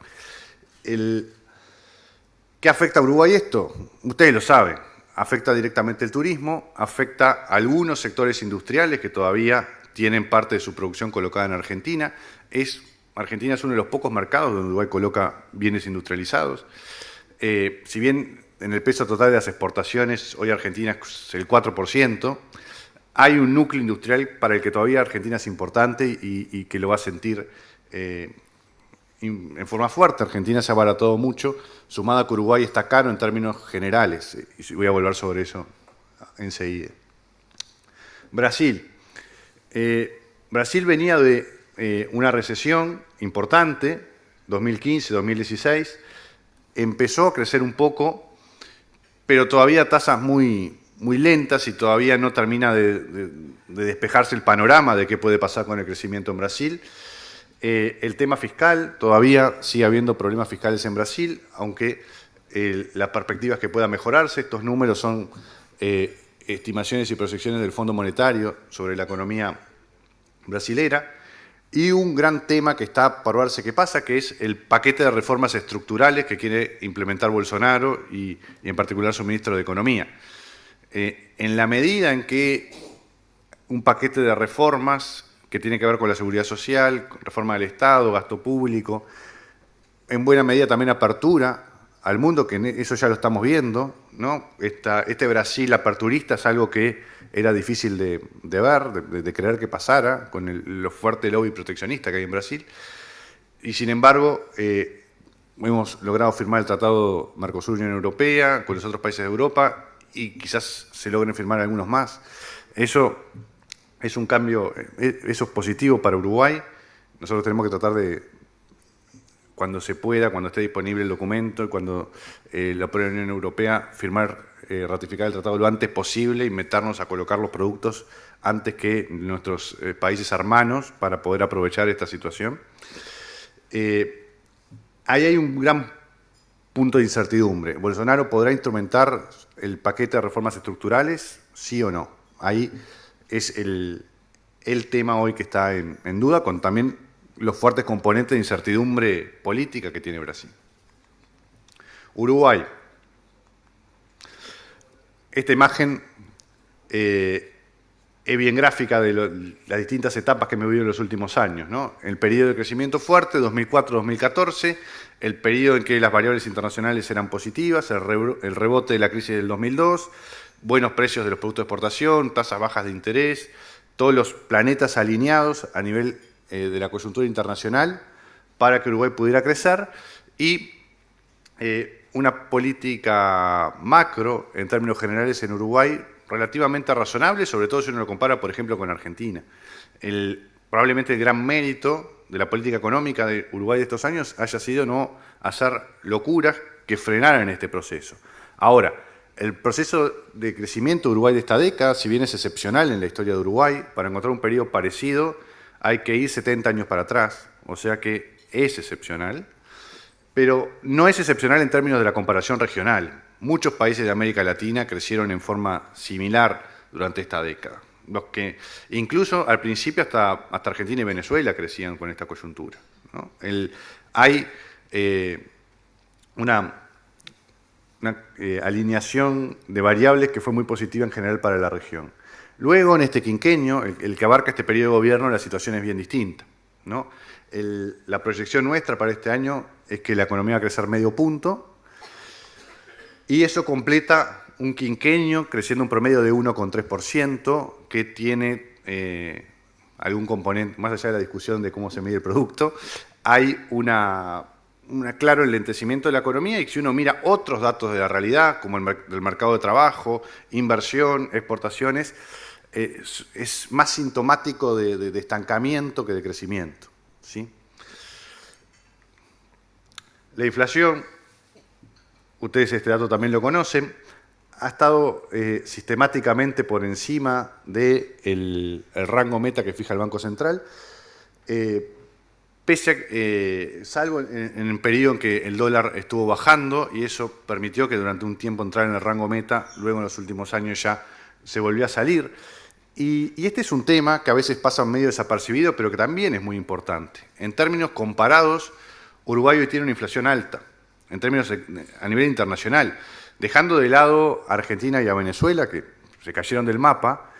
¿Qué afecta a Uruguay esto? Ustedes lo saben. Afecta directamente el turismo, afecta a algunos sectores industriales que todavía tienen parte de su producción colocada en Argentina. Argentina es uno de los pocos mercados donde Uruguay coloca bienes industrializados. Si bien en el peso total de las exportaciones hoy Argentina es el 4%, hay un núcleo industrial para el que todavía Argentina es importante y que lo va a sentir en forma fuerte. Argentina se ha abaratado mucho, sumado a que Uruguay está caro en términos generales, y voy a volver sobre eso enseguida. Brasil. Brasil venía de una recesión importante, 2015-2016, empezó a crecer un poco, pero todavía a tasas muy lentas y todavía no termina de despejarse el panorama de qué puede pasar con el crecimiento en Brasil. El tema fiscal, todavía sigue habiendo problemas fiscales en Brasil, aunque la perspectiva es que pueda mejorarse. Estos números son estimaciones y proyecciones del Fondo Monetario sobre la economía brasilera. Y un gran tema que está por verse qué pasa, que es el paquete de reformas estructurales que quiere implementar Bolsonaro y en particular su ministro de Economía. En la medida en que un paquete de reformas que tiene que ver con la seguridad social, reforma del Estado, gasto público, en buena medida también apertura al mundo, que eso ya lo estamos viendo, ¿no? Este Brasil aperturista es algo que era difícil de ver, de creer que pasara, con lo fuerte lobby proteccionista que hay en Brasil, y sin embargo hemos logrado firmar el Tratado Mercosur-Unión Europea con los otros países de Europa, y quizás se logren firmar algunos más. Eso es un cambio, eso es positivo para Uruguay. Nosotros tenemos que tratar de, cuando se pueda, cuando esté disponible el documento y cuando lo apruebe la Unión Europea, ratificar el tratado lo antes posible y meternos a colocar los productos antes que nuestros países hermanos para poder aprovechar esta situación. Ahí hay un gran punto de incertidumbre. ¿Bolsonaro podrá instrumentar el paquete de reformas estructurales? ¿Sí o no? Ahí es el tema hoy que está en duda, con también los fuertes componentes de incertidumbre política que tiene Brasil. Uruguay. Esta imagen es bien gráfica de las distintas etapas que hemos vivido en los últimos años, ¿no? El periodo de crecimiento fuerte, 2004-2014, el periodo en que las variables internacionales eran positivas, el rebote de la crisis del 2002, buenos precios de los productos de exportación, tasas bajas de interés, todos los planetas alineados a nivel de la coyuntura internacional para que Uruguay pudiera crecer, y una política macro en términos generales en Uruguay relativamente razonable, sobre todo si uno lo compara, por ejemplo, con Argentina. Probablemente el gran mérito de la política económica de Uruguay de estos años haya sido no hacer locuras que frenaran este proceso. Ahora, el proceso de crecimiento de Uruguay de esta década, si bien es excepcional en la historia de Uruguay, para encontrar un periodo parecido hay que ir 70 años para atrás, o sea que es excepcional, pero no es excepcional en términos de la comparación regional. Muchos países de América Latina crecieron en forma similar durante esta década. Los que incluso al principio hasta Argentina y Venezuela crecían con esta coyuntura, ¿no? Hay una alineación de variables que fue muy positiva en general para la región. Luego, en este quinquenio, el que abarca este periodo de gobierno, la situación es bien distinta, ¿no? La proyección nuestra para este año es que la economía va a crecer medio punto, y eso completa un quinquenio creciendo un promedio de 1,3%, que tiene algún componente, más allá de la discusión de cómo se mide el producto, hay un claro enlentecimiento de la economía, y si uno mira otros datos de la realidad, como el mercado de trabajo, inversión, exportaciones, es más sintomático de estancamiento que de crecimiento, ¿sí? La inflación, ustedes este dato también lo conocen, ha estado sistemáticamente por encima del rango meta que fija el Banco Central, salvo en el periodo en que el dólar estuvo bajando, y eso permitió que durante un tiempo entrara en el rango meta, luego en los últimos años ya se volvió a salir. Y este es un tema que a veces pasa medio desapercibido, pero que también es muy importante. En términos comparados, Uruguay hoy tiene una inflación alta, en términos a nivel internacional. Dejando de lado a Argentina y a Venezuela, que se cayeron del mapa,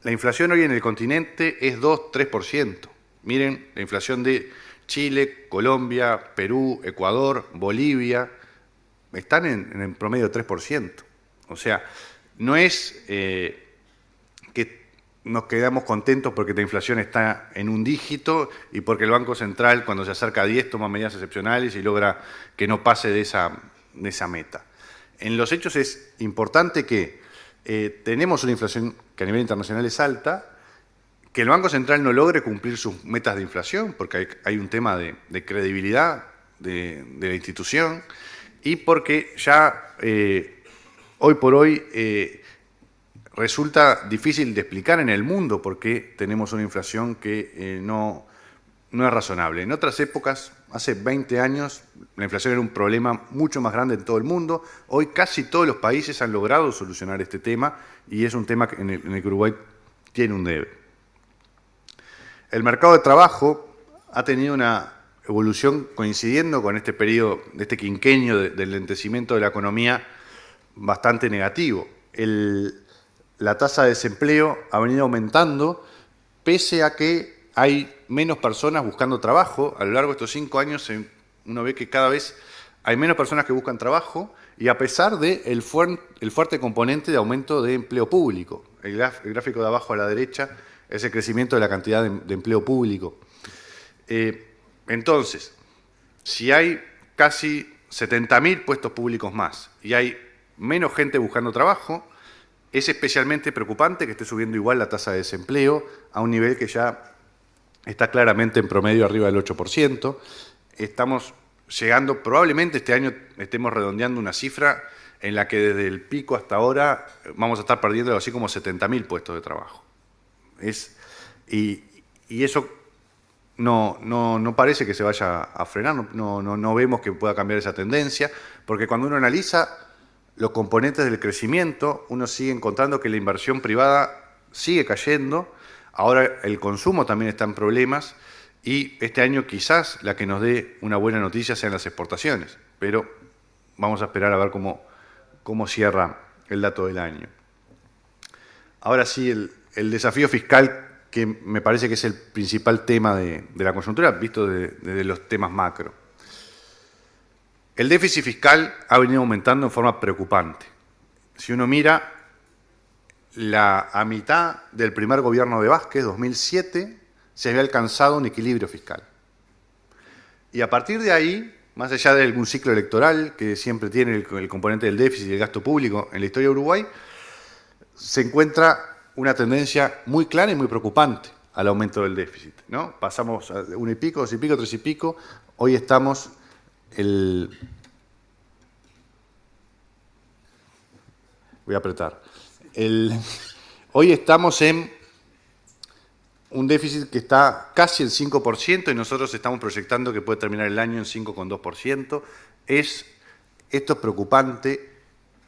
La inflación hoy en el continente es 2-3%. Miren la inflación de Chile, Colombia, Perú, Ecuador, Bolivia, están en el promedio de 3%. O sea, no es que nos quedamos contentos porque la inflación está en un dígito y porque el Banco Central, cuando se acerca a 10, toma medidas excepcionales y logra que no pase de esa meta. En los hechos es importante que tenemos una inflación que a nivel internacional es alta, que el Banco Central no logre cumplir sus metas de inflación, porque hay un tema de credibilidad de la institución, y porque ya hoy por hoy resulta difícil de explicar en el mundo por qué tenemos una inflación que no es razonable. En otras épocas, hace 20 años, la inflación era un problema mucho más grande en todo el mundo. Hoy casi todos los países han logrado solucionar este tema y es un tema en el que Uruguay tiene un debe. El mercado de trabajo ha tenido una evolución coincidiendo con este periodo, de este quinquenio del lentecimiento de la economía bastante negativo. La tasa de desempleo ha venido aumentando pese a que hay menos personas buscando trabajo. A lo largo de estos 5 años uno ve que cada vez hay menos personas que buscan trabajo y a pesar del fuerte componente de aumento de empleo público. El gráfico de abajo a la derecha es el crecimiento de la cantidad de empleo público. Entonces, si hay casi 70.000 puestos públicos más y hay menos gente buscando trabajo, es especialmente preocupante que esté subiendo igual la tasa de desempleo a un nivel que ya está claramente en promedio arriba del 8%. Estamos llegando, probablemente este año estemos redondeando una cifra en la que desde el pico hasta ahora vamos a estar perdiendo algo así como 70.000 puestos de trabajo. Y eso no parece que se vaya a frenar, no vemos que pueda cambiar esa tendencia, porque cuando uno analiza los componentes del crecimiento, uno sigue encontrando que la inversión privada sigue cayendo, ahora el consumo también está en problemas y este año quizás la que nos dé una buena noticia sean las exportaciones, pero vamos a esperar a ver cómo cierra el dato del año. Ahora sí, el desafío fiscal, que me parece que es el principal tema de la coyuntura, visto desde los temas macro. El déficit fiscal ha venido aumentando en forma preocupante. Si uno mira a mitad del primer gobierno de Vázquez, 2007, se había alcanzado un equilibrio fiscal. Y a partir de ahí, más allá de algún ciclo electoral que siempre tiene el componente del déficit y el gasto público en la historia de Uruguay, se encuentra una tendencia muy clara y muy preocupante al aumento del déficit, ¿no? Pasamos a 1 y pico, 2 y pico, 3 y pico, hoy estamos voy a apretar. Hoy estamos en un déficit que está casi el 5% y nosotros estamos proyectando que puede terminar el año en 5,2%. Esto es preocupante,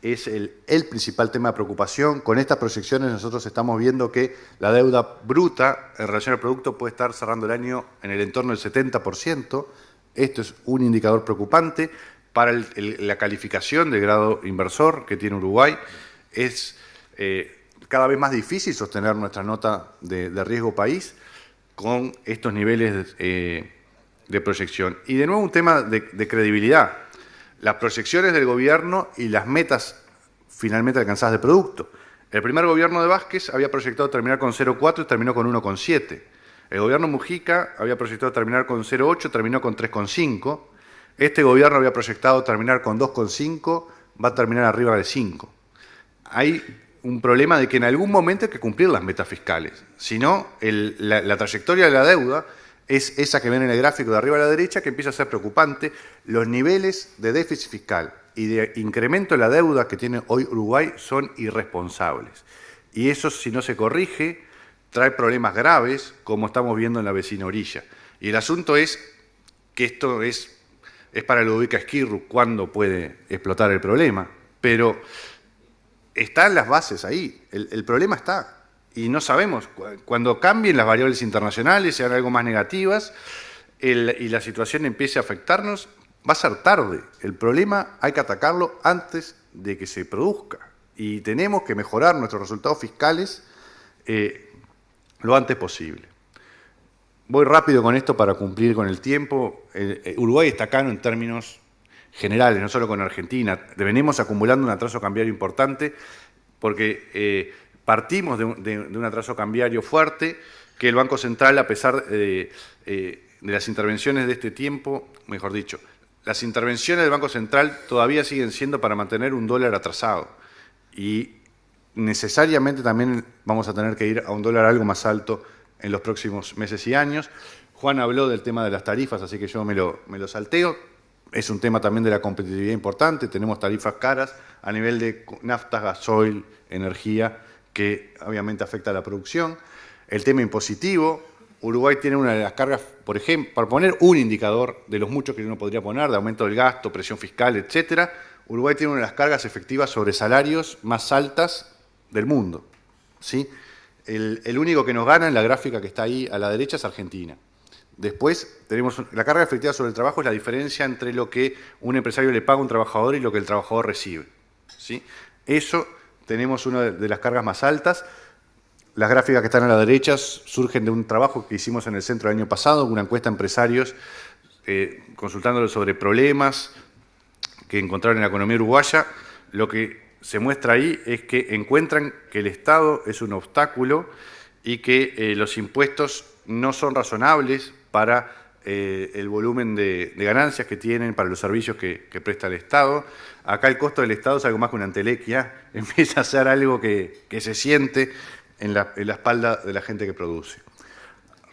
es el principal tema de preocupación. Con estas proyecciones nosotros estamos viendo que la deuda bruta en relación al producto puede estar cerrando el año en el entorno del 70%. Esto es un indicador preocupante para la calificación de grado inversor que tiene Uruguay. Es cada vez más difícil sostener nuestra nota de riesgo país con estos niveles de proyección. Y de nuevo un tema de credibilidad. Las proyecciones del gobierno y las metas finalmente alcanzadas de producto. El primer gobierno de Vázquez había proyectado terminar con 0,4 y terminó con 1,7. El gobierno Mujica había proyectado terminar con 0,8, terminó con 3,5. Este gobierno había proyectado terminar con 2,5, va a terminar arriba de 5. Hay un problema de que en algún momento hay que cumplir las metas fiscales. Si no, la trayectoria de la deuda es esa que ven en el gráfico de arriba a la derecha, que empieza a ser preocupante. Los niveles de déficit fiscal y de incremento de la deuda que tiene hoy Uruguay son irresponsables. Y eso, si no se corrige, trae problemas graves, como estamos viendo en la vecina orilla. Y el asunto es que esto es para Ludovica Esquirru cuándo puede explotar el problema, pero están las bases ahí, el problema está. Y no sabemos, cuando cambien las variables internacionales, sean algo más negativas, y la situación empiece a afectarnos, va a ser tarde. El problema hay que atacarlo antes de que se produzca. Y tenemos que mejorar nuestros resultados fiscales lo antes posible. Voy rápido con esto para cumplir con el tiempo. Uruguay está acá en términos generales, no solo con Argentina. Venimos acumulando un atraso cambiario importante porque partimos de un atraso cambiario fuerte que el Banco Central, a pesar de las intervenciones de este tiempo, mejor dicho, las intervenciones del Banco Central todavía siguen siendo para mantener un dólar atrasado. Y necesariamente también vamos a tener que ir a un dólar algo más alto en los próximos meses y años. Juan habló del tema de las tarifas, así que yo me lo salteo. Es un tema también de la competitividad importante. Tenemos tarifas caras a nivel de naftas, gasoil, energía, que obviamente afecta a la producción. El tema impositivo. Uruguay tiene una de las cargas, por ejemplo, para poner un indicador de los muchos que uno podría poner, de aumento del gasto, presión fiscal, etcétera, Uruguay tiene una de las cargas efectivas sobre salarios más altas del mundo, ¿sí? El único que nos gana en la gráfica que está ahí a la derecha es Argentina. Después tenemos la carga efectiva sobre el trabajo, es la diferencia entre lo que un empresario le paga a un trabajador y lo que el trabajador recibe, ¿sí? Eso tenemos una de las cargas más altas. Las gráficas que están a la derecha surgen de un trabajo que hicimos en el centro el año pasado, una encuesta a empresarios consultándolos sobre problemas que encontraron en la economía uruguaya. Lo que se muestra ahí es que encuentran que el Estado es un obstáculo y que los impuestos no son razonables para el volumen de ganancias que tienen, para los servicios que presta el Estado. Acá el costo del Estado es algo más que una entelequia, empieza a ser algo que se siente en la espalda de la gente que produce.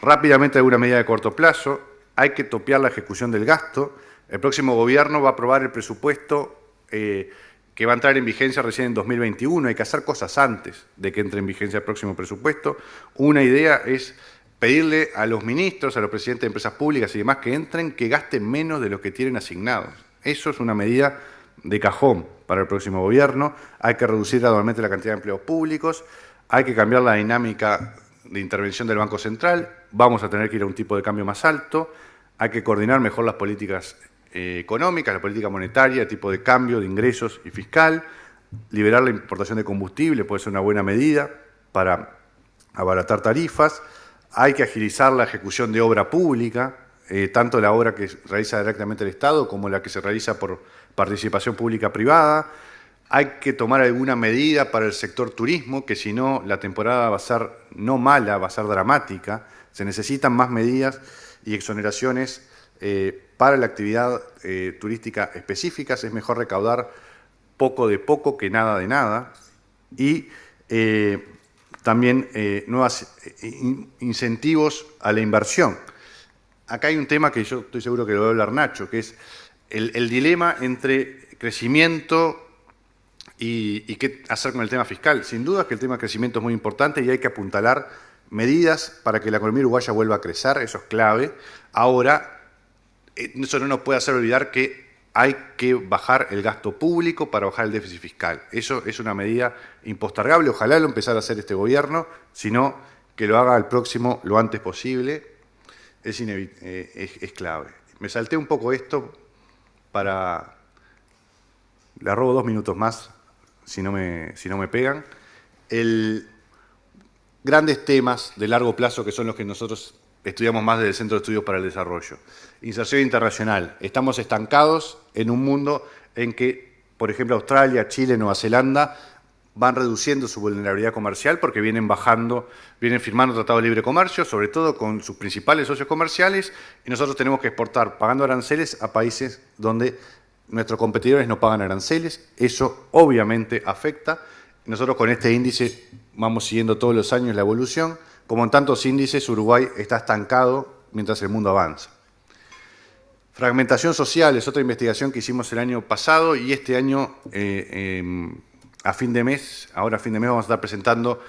Rápidamente, alguna medida de corto plazo. Hay que topear la ejecución del gasto. El próximo gobierno va a aprobar el presupuesto que va a entrar en vigencia recién en 2021. Hay que hacer cosas antes de que entre en vigencia el próximo presupuesto. Una idea es pedirle a los ministros, a los presidentes de empresas públicas y demás que entren, que gasten menos de lo que tienen asignados. Eso es una medida de cajón para el próximo gobierno. Hay que reducir gradualmente la cantidad de empleos públicos. Hay que cambiar la dinámica de intervención del Banco Central. Vamos a tener que ir a un tipo de cambio más alto. Hay que coordinar mejor las políticas económicas, la política monetaria, el tipo de cambio, de ingresos y fiscal. Liberar la importación de combustible puede ser una buena medida para abaratar tarifas. Hay que agilizar la ejecución de obra pública, tanto la obra que realiza directamente el Estado como la que se realiza por participación pública-privada. Hay que tomar alguna medida para el sector turismo, que si no, la temporada va a ser no mala, va a ser dramática. Se necesitan más medidas y exoneraciones para la actividad turística específicas. Es mejor recaudar poco de poco que nada de nada. Y también nuevos incentivos a la inversión. Acá hay un tema que yo estoy seguro que lo va a hablar Nacho, que es el dilema entre crecimiento y qué hacer con el tema fiscal. Sin duda que el tema de crecimiento es muy importante y hay que apuntalar medidas para que la economía uruguaya vuelva a crecer, eso es clave. Ahora, eso no nos puede hacer olvidar que hay que bajar el gasto público para bajar el déficit fiscal. Eso es una medida impostergable, ojalá lo empezara a hacer este gobierno, sino que lo haga el próximo lo antes posible, es clave. Me salté un poco esto para... Le robo 2 minutos más, si no me pegan. Grandes temas de largo plazo que son los que nosotros estudiamos más desde el Centro de Estudios para el Desarrollo. Inserción internacional. Estamos estancados en un mundo en que, por ejemplo, Australia, Chile, Nueva Zelanda van reduciendo su vulnerabilidad comercial porque vienen firmando tratados de libre comercio, sobre todo con sus principales socios comerciales, y nosotros tenemos que exportar pagando aranceles a países donde nuestros competidores no pagan aranceles. Eso obviamente afecta. Nosotros con este índice vamos siguiendo todos los años la evolución. Como en tantos índices, Uruguay está estancado mientras el mundo avanza. Fragmentación social es otra investigación que hicimos el año pasado y este año, a fin de mes, vamos a estar presentando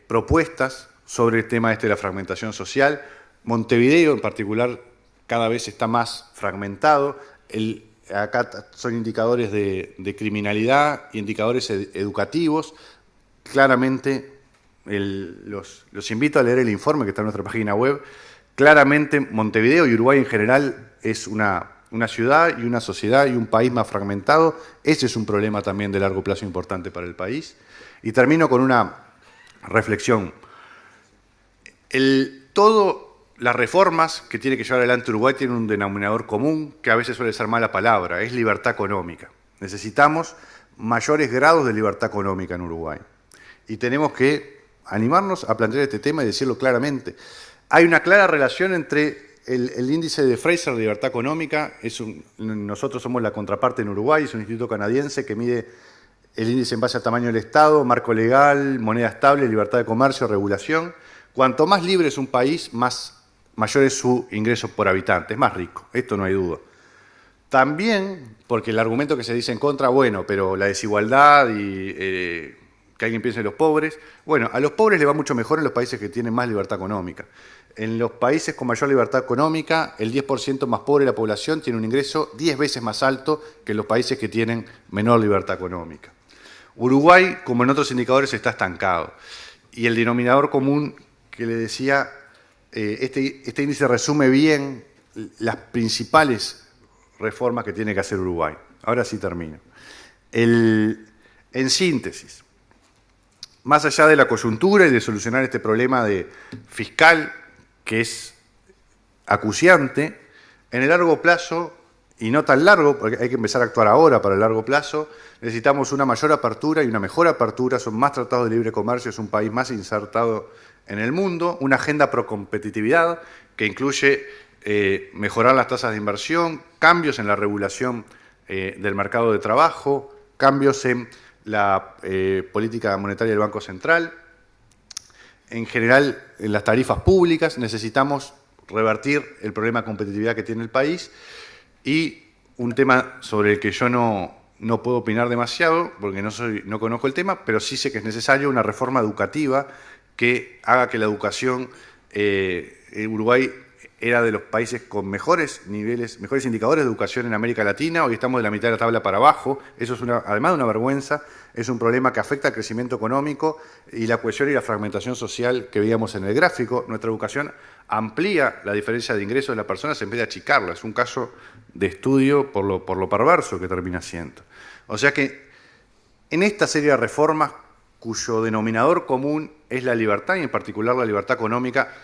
propuestas sobre el tema de la fragmentación social. Montevideo en particular cada vez está más fragmentado. Acá son indicadores de criminalidad y indicadores educativos. Claramente, los invito a leer el informe que está en nuestra página web. Claramente, Montevideo y Uruguay en general es una ciudad y una sociedad y un país más fragmentado. Ese es un problema también de largo plazo importante para el país. Y termino con una reflexión. Todas las reformas que tiene que llevar adelante Uruguay tienen un denominador común, que a veces suele ser mala palabra, es libertad económica. Necesitamos mayores grados de libertad económica en Uruguay. Y tenemos que animarnos a plantear este tema y decirlo claramente. Hay una clara relación entre el índice de Fraser de libertad económica, nosotros somos la contraparte en Uruguay, es un instituto canadiense que mide el índice en base al tamaño del Estado, marco legal, moneda estable, libertad de comercio, regulación. Cuanto más libre es un país, mayor es su ingreso por habitante, es más rico, esto no hay duda. También, porque el argumento que se dice en contra, bueno, pero la desigualdad y que alguien piense en los pobres, bueno, a los pobres les va mucho mejor en los países que tienen más libertad económica. En los países con mayor libertad económica, el 10% más pobre de la población tiene un ingreso 10 veces más alto que en los países que tienen menor libertad económica. Uruguay, como en otros indicadores, está estancado. Y el denominador común que le decía, este índice resume bien las principales reformas que tiene que hacer Uruguay. Ahora sí termino. En síntesis, más allá de la coyuntura y de solucionar este problema fiscal, que es acuciante, en el largo plazo, y no tan largo, porque hay que empezar a actuar ahora para el largo plazo, necesitamos una mayor apertura y una mejor apertura, son más tratados de libre comercio, es un país más insertado en el mundo, una agenda pro competitividad que incluye mejorar las tasas de inversión, cambios en la regulación del mercado de trabajo, cambios en la política monetaria del Banco Central. En general, en las tarifas públicas necesitamos revertir el problema de competitividad que tiene el país y un tema sobre el que yo no puedo opinar demasiado porque no conozco el tema, pero sí sé que es necesario una reforma educativa que haga que la educación, Uruguay era de los países con mejores indicadores de educación en América Latina, hoy estamos de la mitad de la tabla para abajo, eso es además de una vergüenza, es un problema que afecta al crecimiento económico y la cohesión y la fragmentación social que veíamos en el gráfico. Nuestra educación amplía la diferencia de ingresos de las personas en vez de achicarla, es un caso de estudio por lo perverso que termina siendo. O sea que en esta serie de reformas cuyo denominador común es la libertad y en particular la libertad económica,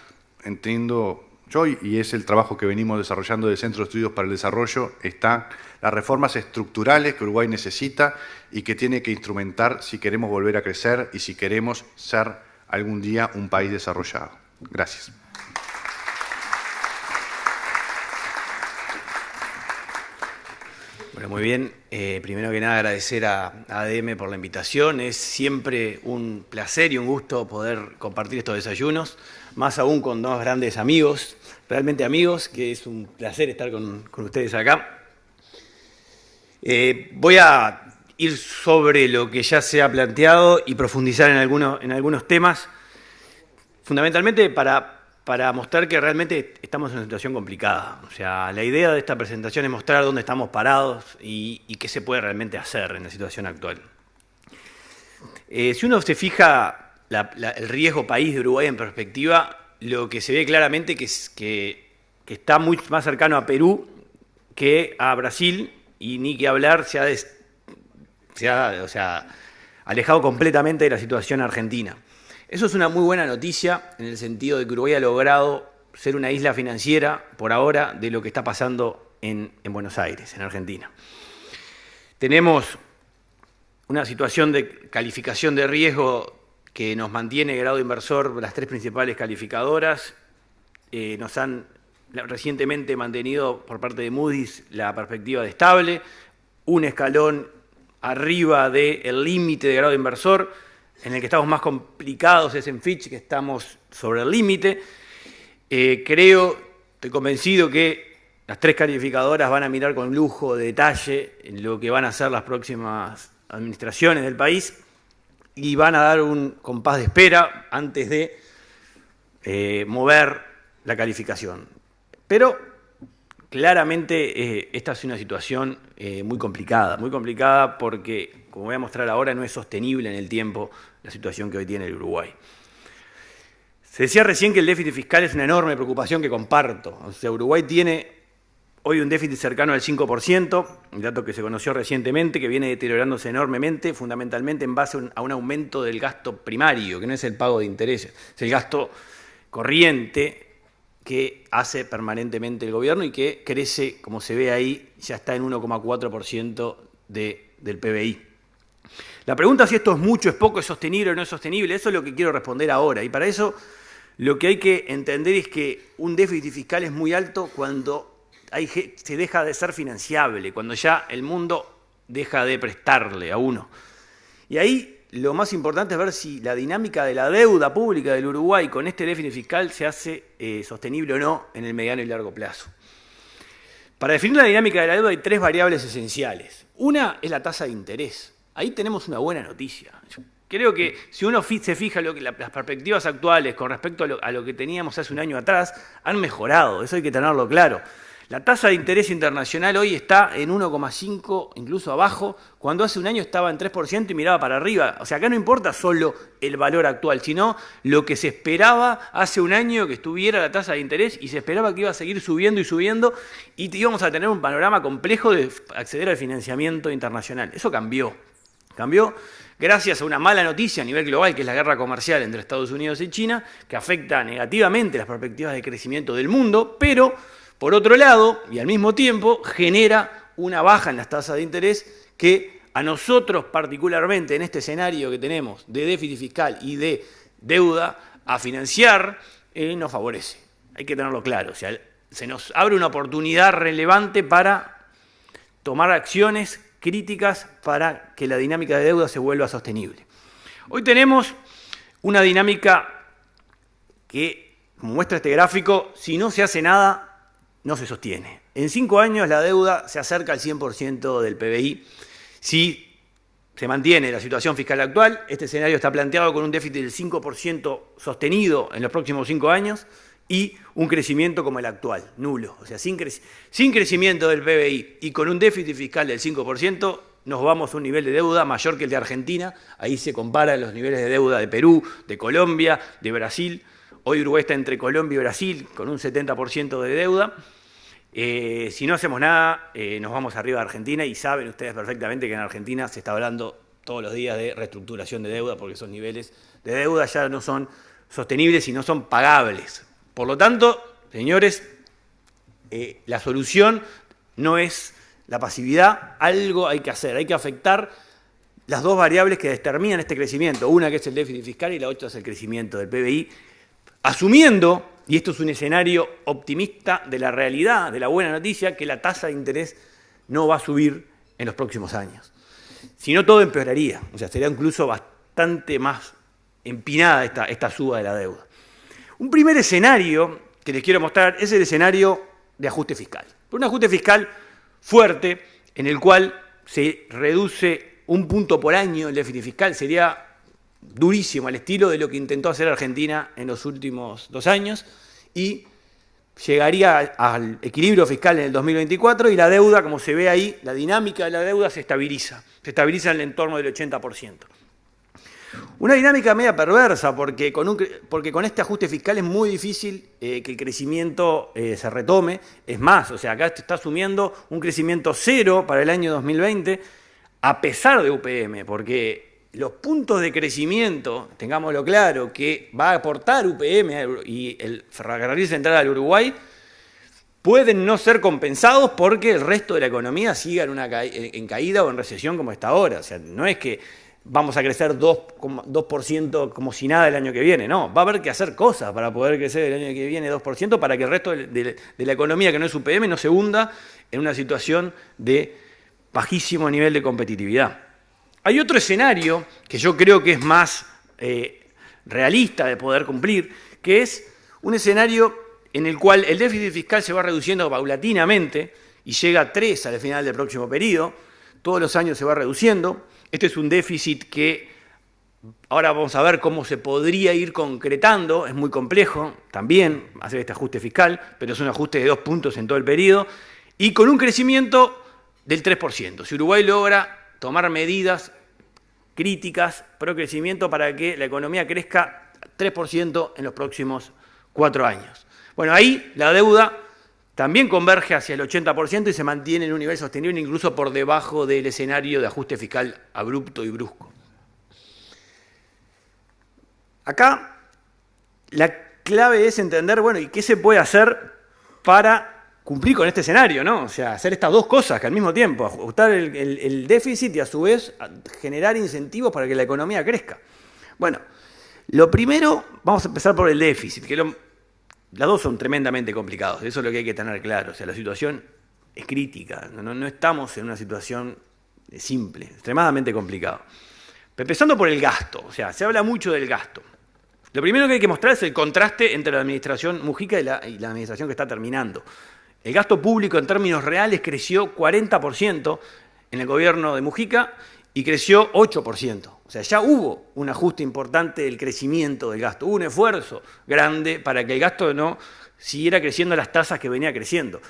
entiendo yo, y es el trabajo que venimos desarrollando del Centro de Estudios para el Desarrollo, están las reformas estructurales que Uruguay necesita y que tiene que instrumentar si queremos volver a crecer y si queremos ser algún día un país desarrollado. Gracias. Bueno, muy bien. Primero que nada agradecer a ADM por la invitación. Es siempre un placer y un gusto poder compartir estos desayunos, más aún con dos grandes amigos, realmente amigos, que es un placer estar con ustedes acá. Voy a ir sobre lo que ya se ha planteado y profundizar en algunos temas, fundamentalmente para mostrar que realmente estamos en una situación complicada. O sea, la idea de esta presentación es mostrar dónde estamos parados y qué se puede realmente hacer en la situación actual. Si uno se fija el riesgo país de Uruguay en perspectiva, lo que se ve claramente que está muy más cercano a Perú que a Brasil, y ni que hablar, se ha alejado completamente de la situación argentina. Eso es una muy buena noticia en el sentido de que Uruguay ha logrado ser una isla financiera, por ahora, de lo que está pasando en Buenos Aires, en Argentina. Tenemos una situación de calificación de riesgo que nos mantiene grado inversor las tres principales calificadoras. Nos han recientemente mantenido por parte de Moody's la perspectiva de estable, un escalón arriba del límite de grado inversor. En el que estamos más complicados es en Fitch, que estamos sobre el límite. Estoy convencido que las tres calificadoras van a mirar con lujo de detalle en lo que van a hacer las próximas administraciones del país y van a dar un compás de espera antes de mover la calificación. Pero claramente esta es una situación muy complicada porque, como voy a mostrar ahora, no es sostenible en el tiempo la situación que hoy tiene el Uruguay. Se decía recién que el déficit fiscal es una enorme preocupación que comparto. O sea, Uruguay tiene Hoy un déficit cercano al 5%, un dato que se conoció recientemente, que viene deteriorándose enormemente, fundamentalmente en base a un aumento del gasto primario, que no es el pago de intereses, es el gasto corriente que hace permanentemente el gobierno y que crece, como se ve ahí, ya está en 1,4% del PBI. La pregunta si esto es mucho, es poco, es sostenible o no es sostenible, eso es lo que quiero responder ahora. Y para eso lo que hay que entender es que un déficit fiscal es muy alto cuando se deja de ser financiable, cuando ya el mundo deja de prestarle a uno. Y ahí lo más importante es ver si la dinámica de la deuda pública del Uruguay con este déficit fiscal se hace sostenible o no en el mediano y largo plazo. Para definir la dinámica de la deuda hay 3 variables esenciales. Una es la tasa de interés. Ahí tenemos una buena noticia. Yo creo que si uno se fija las perspectivas actuales con respecto a lo que teníamos hace un año atrás, han mejorado, eso hay que tenerlo claro. La tasa de interés internacional hoy está en 1,5, incluso abajo, cuando hace un año estaba en 3% y miraba para arriba. O sea, acá no importa solo el valor actual, sino lo que se esperaba hace un año que estuviera la tasa de interés y se esperaba que iba a seguir subiendo y subiendo y íbamos a tener un panorama complejo de acceder al financiamiento internacional. Eso cambió. Cambió gracias a una mala noticia a nivel global, que es la guerra comercial entre Estados Unidos y China, que afecta negativamente las perspectivas de crecimiento del mundo, pero por otro lado, y al mismo tiempo, genera una baja en las tasas de interés que a nosotros particularmente en este escenario que tenemos de déficit fiscal y de deuda a financiar, nos favorece. Hay que tenerlo claro. O sea, se nos abre una oportunidad relevante para tomar acciones críticas para que la dinámica de deuda se vuelva sostenible. Hoy tenemos una dinámica que, como muestra este gráfico, si no se hace nada, no se sostiene. En 5 años la deuda se acerca al 100% del PBI. Si se mantiene la situación fiscal actual, este escenario está planteado con un déficit del 5% sostenido en los próximos 5 años y un crecimiento como el actual, nulo. O sea, sin crecimiento del PBI y con un déficit fiscal del 5%, nos vamos a un nivel de deuda mayor que el de Argentina. Ahí se comparan los niveles de deuda de Perú, de Colombia, de Brasil. Hoy Uruguay está entre Colombia y Brasil con un 70% de deuda. Si no hacemos nada, nos vamos arriba de Argentina y saben ustedes perfectamente que en Argentina se está hablando todos los días de reestructuración de deuda porque esos niveles de deuda ya no son sostenibles y no son pagables. Por lo tanto, señores, la solución no es la pasividad, algo hay que hacer, hay que afectar las 2 variables que determinan este crecimiento, una que es el déficit fiscal y la otra es el crecimiento del PBI, asumiendo, y esto es un escenario optimista de la realidad, de la buena noticia, que la tasa de interés no va a subir en los próximos años. Si no, todo empeoraría, o sea, sería incluso bastante más empinada esta suba de la deuda. Un primer escenario que les quiero mostrar es el escenario de ajuste fiscal. Un ajuste fiscal fuerte en el cual se reduce 1 punto por año el déficit fiscal, sería durísimo al estilo de lo que intentó hacer Argentina en los últimos 2 años y llegaría al equilibrio fiscal en el 2024 y la deuda, como se ve ahí, la dinámica de la deuda se estabiliza en el entorno del 80%. Una dinámica media perversa porque con este ajuste fiscal es muy difícil que el crecimiento se retome. Es más, o sea, acá está asumiendo un crecimiento 0 para el año 2020 a pesar de UPM, porque los puntos de crecimiento, tengámoslo claro, que va a aportar UPM y el Ferrocarril Central al Uruguay, pueden no ser compensados porque el resto de la economía siga en caída o en recesión como está ahora. O sea, no es que vamos a crecer 2% como si nada el año que viene, no. Va a haber que hacer cosas para poder crecer el año que viene 2% para que el resto de la economía que no es UPM no se hunda en una situación de bajísimo nivel de competitividad. Hay otro escenario que yo creo que es más realista de poder cumplir, que es un escenario en el cual el déficit fiscal se va reduciendo paulatinamente y llega a 3 al final del próximo periodo, todos los años se va reduciendo. Este es un déficit que ahora vamos a ver cómo se podría ir concretando, es muy complejo también hacer este ajuste fiscal, pero es un ajuste de 2 puntos en todo el periodo y con un crecimiento del 3%. Si Uruguay logra tomar medidas críticas pro crecimiento para que la economía crezca 3% en los próximos 4 años. Bueno, ahí la deuda también converge hacia el 80% y se mantiene en un nivel sostenible incluso por debajo del escenario de ajuste fiscal abrupto y brusco. Acá la clave es entender, bueno, ¿y qué se puede hacer para cumplir con este escenario, ¿no? O sea, hacer estas dos cosas que al mismo tiempo, ajustar el déficit y a su vez generar incentivos para que la economía crezca. Bueno, lo primero, vamos a empezar por el déficit, que las dos son tremendamente complicados, eso es lo que hay que tener claro. O sea, la situación es crítica, no estamos en una situación simple, extremadamente complicado. Empezando por el gasto, o sea, se habla mucho del gasto. Lo primero que hay que mostrar es el contraste entre la administración Mujica y la administración que está terminando. El gasto público en términos reales creció 40% en el gobierno de Mujica y creció 8%. O sea, ya hubo un ajuste importante del crecimiento del gasto. Hubo un esfuerzo grande para que el gasto no siguiera creciendo a las tasas que venía creciendo.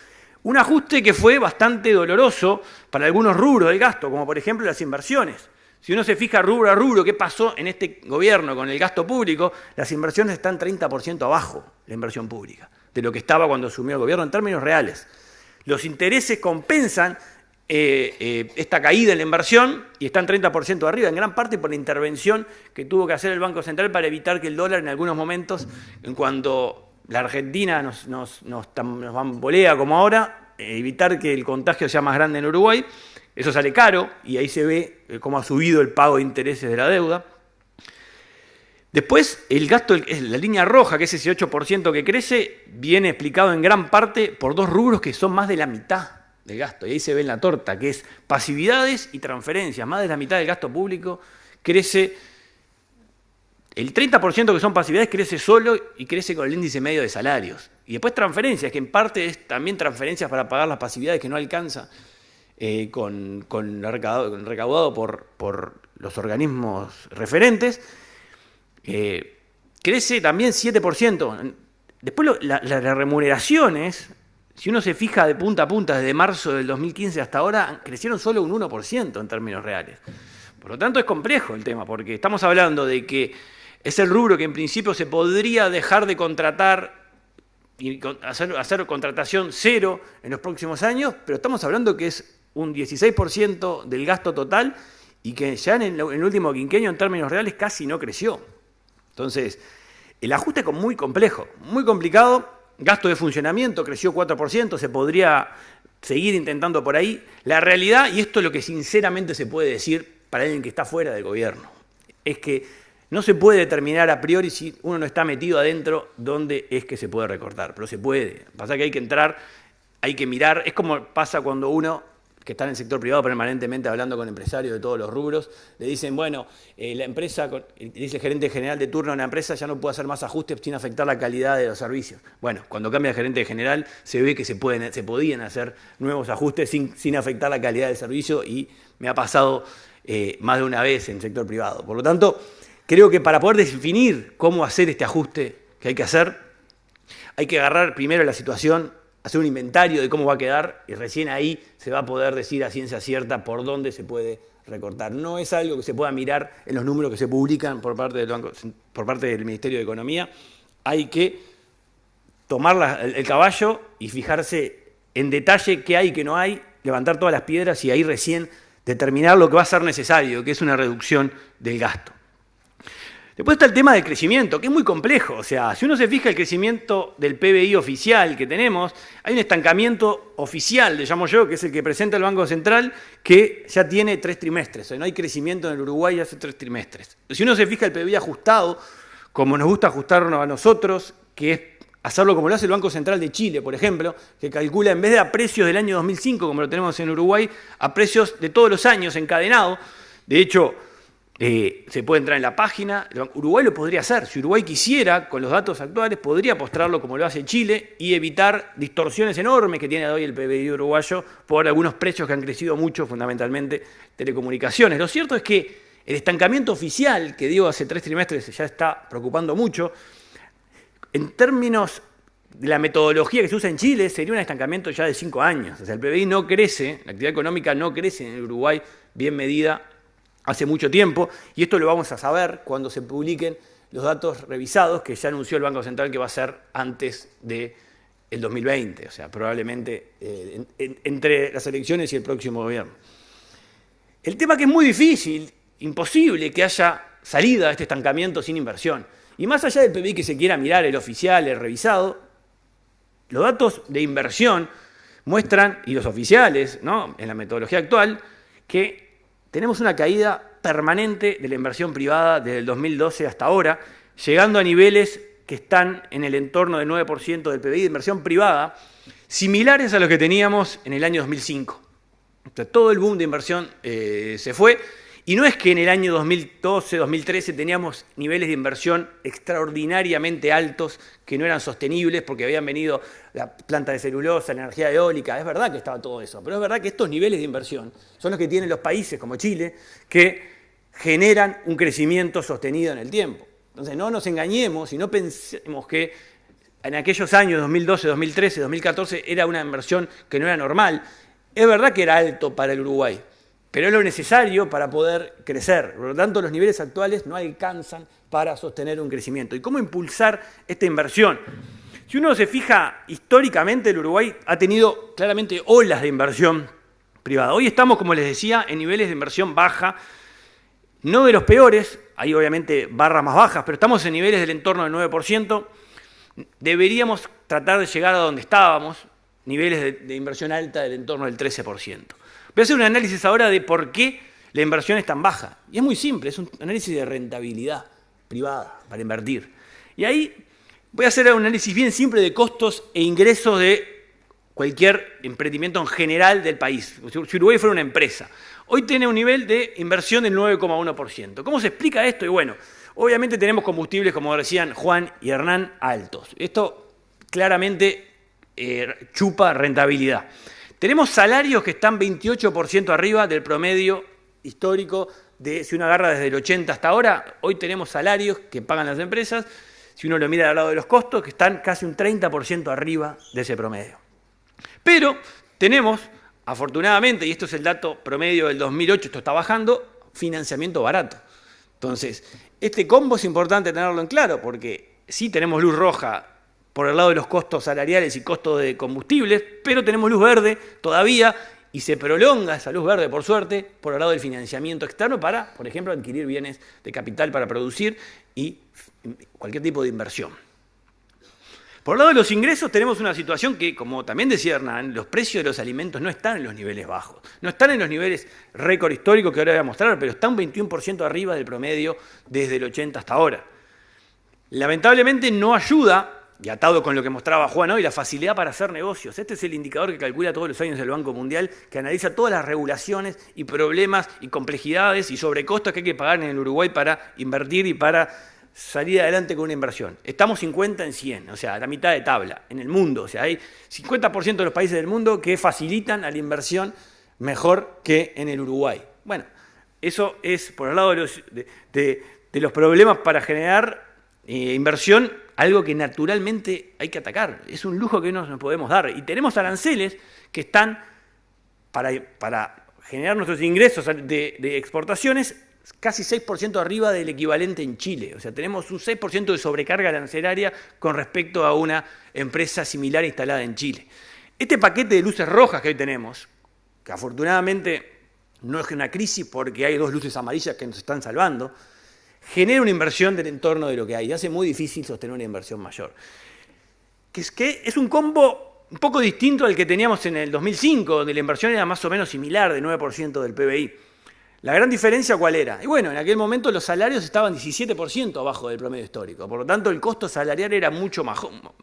Un ajuste que fue bastante doloroso para algunos rubros del gasto, como por ejemplo las inversiones. Si uno se fija rubro a rubro qué pasó en este gobierno con el gasto público, las inversiones están 30% abajo, la inversión pública, de lo que estaba cuando asumió el gobierno en términos reales. Los intereses compensan esta caída en la inversión y están 30% arriba, en gran parte por la intervención que tuvo que hacer el Banco Central para evitar que el dólar en algunos momentos, cuando la Argentina nos bambolea como ahora, evitar que el contagio sea más grande en Uruguay. Eso sale caro y ahí se ve cómo ha subido el pago de intereses de la deuda. Después, el gasto, la línea roja, que es ese 8% que crece, viene explicado en gran parte por dos rubros que son más de la mitad del gasto. Y ahí se ve en la torta, que es pasividades y transferencias. Más de la mitad del gasto público crece. El 30% que son pasividades crece solo y crece con el índice medio de salarios. Y después transferencias, que en parte es también transferencias para pagar las pasividades que no alcanza con lo recaudado por los organismos referentes, crece también 7%. Después las remuneraciones, si uno se fija de punta a punta desde marzo del 2015 hasta ahora, crecieron solo un 1% en términos reales. Por lo tanto es complejo el tema, porque estamos hablando de que es el rubro que en principio se podría dejar de contratar y hacer contratación cero en los próximos años, pero estamos hablando que es un 16% del gasto total y que ya en el último quinquenio en términos reales casi no creció. Entonces, el ajuste es muy complejo, muy complicado. Gasto de funcionamiento creció 4%, se podría seguir intentando por ahí. La realidad, y esto es lo que sinceramente se puede decir para alguien que está fuera del gobierno, es que no se puede determinar a priori si uno no está metido adentro dónde es que se puede recortar, pero se puede. Pasa que hay que entrar, hay que mirar, es como pasa cuando uno que está en el sector privado permanentemente hablando con empresarios de todos los rubros, le dicen, bueno, la empresa, dice el gerente general de turno de una empresa, ya no puede hacer más ajustes sin afectar la calidad de los servicios. Bueno, cuando cambia el gerente general, se ve que se podían hacer nuevos ajustes sin afectar la calidad del servicio y me ha pasado más de una vez en el sector privado. Por lo tanto, creo que para poder definir cómo hacer este ajuste que hay que hacer, hay que agarrar primero la situación, hacer un inventario de cómo va a quedar y recién ahí se va a poder decir a ciencia cierta por dónde se puede recortar. No es algo que se pueda mirar en los números que se publican por parte del Ministerio de Economía. Hay que tomar el caballo y fijarse en detalle qué hay y qué no hay, levantar todas las piedras y ahí recién determinar lo que va a ser necesario, que es una reducción del gasto. Después está el tema del crecimiento, que es muy complejo. O sea, si uno se fija el crecimiento del PBI oficial que tenemos, hay un estancamiento oficial, le llamo yo, que es el que presenta el Banco Central, que ya tiene 3 trimestres. O sea, no hay crecimiento en el Uruguay hace 3 trimestres. Si uno se fija el PBI ajustado, como nos gusta ajustarnos a nosotros, que es hacerlo como lo hace el Banco Central de Chile, por ejemplo, que calcula en vez de a precios del año 2005, como lo tenemos en Uruguay, a precios de todos los años encadenado. De hecho, se puede entrar en la página, Uruguay lo podría hacer, si Uruguay quisiera, con los datos actuales, podría postrarlo como lo hace Chile y evitar distorsiones enormes que tiene hoy el PBI uruguayo por algunos precios que han crecido mucho, fundamentalmente telecomunicaciones. Lo cierto es que el estancamiento oficial, que digo hace 3 trimestres ya está preocupando mucho, en términos de la metodología que se usa en Chile, sería un estancamiento ya de 5 años. O sea, el PBI no crece, la actividad económica no crece en el Uruguay bien medida hace mucho tiempo, y esto lo vamos a saber cuando se publiquen los datos revisados que ya anunció el Banco Central que va a ser antes de el 2020, o sea, probablemente entre las elecciones y el próximo gobierno. El tema que es muy difícil, imposible que haya salida de este estancamiento sin inversión. Y más allá del PBI que se quiera mirar, el oficial, el revisado, los datos de inversión muestran, y los oficiales, ¿no?, en la metodología actual, que tenemos una caída permanente de la inversión privada desde el 2012 hasta ahora, llegando a niveles que están en el entorno del 9% del PBI de inversión privada, similares a los que teníamos en el año 2005. O sea, todo el boom de inversión se fue, y no es que en el año 2012, 2013 teníamos niveles de inversión extraordinariamente altos que no eran sostenibles porque habían venido la planta de celulosa, la energía eólica. Es verdad que estaba todo eso, pero es verdad que estos niveles de inversión son los que tienen los países como Chile que generan un crecimiento sostenido en el tiempo. Entonces no nos engañemos y no pensemos que en aquellos años 2012, 2013, 2014 era una inversión que no era normal. Es verdad que era alto para el Uruguay, pero es lo necesario para poder crecer. Por lo tanto, los niveles actuales no alcanzan para sostener un crecimiento. ¿Y cómo impulsar esta inversión? Si uno se fija históricamente, el Uruguay ha tenido claramente olas de inversión privada. Hoy estamos, como les decía, en niveles de inversión baja, no de los peores, hay obviamente barras más bajas, pero estamos en niveles del entorno del 9%. Deberíamos tratar de llegar a donde estábamos, niveles de inversión alta del entorno del 13%. Voy a hacer un análisis ahora de por qué la inversión es tan baja. Y es muy simple, es un análisis de rentabilidad privada para invertir. Y ahí voy a hacer un análisis bien simple de costos e ingresos de cualquier emprendimiento en general del país. Si Uruguay fuera una empresa, hoy tiene un nivel de inversión del 9,1%. ¿Cómo se explica esto? Y bueno, obviamente tenemos combustibles, como decían Juan y Hernán, altos. Esto claramente chupa rentabilidad. Tenemos salarios que están 28% arriba del promedio histórico de, si uno agarra desde el 80 hasta ahora, hoy tenemos salarios que pagan las empresas, si uno lo mira al lado de los costos, que están casi un 30% arriba de ese promedio. Pero tenemos, afortunadamente, y esto es el dato promedio del 2008, esto está bajando, financiamiento barato. Entonces, este combo es importante tenerlo en claro, porque sí tenemos luz roja por el lado de los costos salariales y costos de combustibles, pero tenemos luz verde todavía y se prolonga esa luz verde, por suerte, por el lado del financiamiento externo para, por ejemplo, adquirir bienes de capital para producir y cualquier tipo de inversión. Por el lado de los ingresos tenemos una situación que, como también decía Hernán, los precios de los alimentos no están en los niveles bajos, no están en los niveles récord históricos que ahora voy a mostrar, pero están 21% arriba del promedio desde el 80 hasta ahora. Lamentablemente no ayuda, y atado con lo que mostraba Juan hoy, la facilidad para hacer negocios. Este es el indicador que calcula todos los años el Banco Mundial, que analiza todas las regulaciones y problemas y complejidades y sobrecostos que hay que pagar en el Uruguay para invertir y para salir adelante con una inversión. Estamos 50 en 100, o sea, a la mitad de tabla en el mundo. O sea, hay 50% de los países del mundo que facilitan a la inversión mejor que en el Uruguay. Bueno, eso es por el lado de los problemas para generar inversión, algo que naturalmente hay que atacar. Es un lujo que no nos podemos dar. Y tenemos aranceles que están para generar nuestros ingresos de exportaciones casi 6% arriba del equivalente en Chile. O sea, tenemos un 6% de sobrecarga arancelaria con respecto a una empresa similar instalada en Chile. Este paquete de luces rojas que hoy tenemos, que afortunadamente no es una crisis porque hay dos luces amarillas que nos están salvando, genera una inversión del entorno de lo que hay y hace muy difícil sostener una inversión mayor. Que es un combo un poco distinto al que teníamos en el 2005, donde la inversión era más o menos similar, de 9% del PBI. ¿La gran diferencia cuál era? Y bueno, en aquel momento los salarios estaban 17% abajo del promedio histórico, por lo tanto el costo salarial era mucho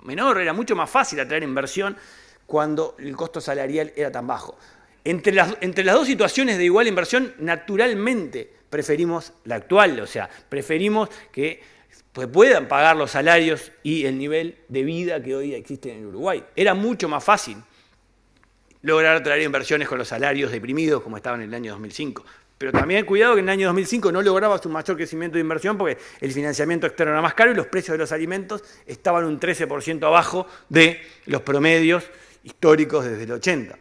menor, era mucho más fácil atraer inversión cuando el costo salarial era tan bajo. Entre las dos situaciones de igual inversión, naturalmente preferimos la actual, o sea, preferimos que puedan pagar los salarios y el nivel de vida que hoy existe en Uruguay. Era mucho más fácil lograr atraer inversiones con los salarios deprimidos como estaban en el año 2005. Pero también cuidado que en el año 2005 no lograbas un mayor crecimiento de inversión porque el financiamiento externo era más caro y los precios de los alimentos estaban un 13% abajo de los promedios históricos desde el 80.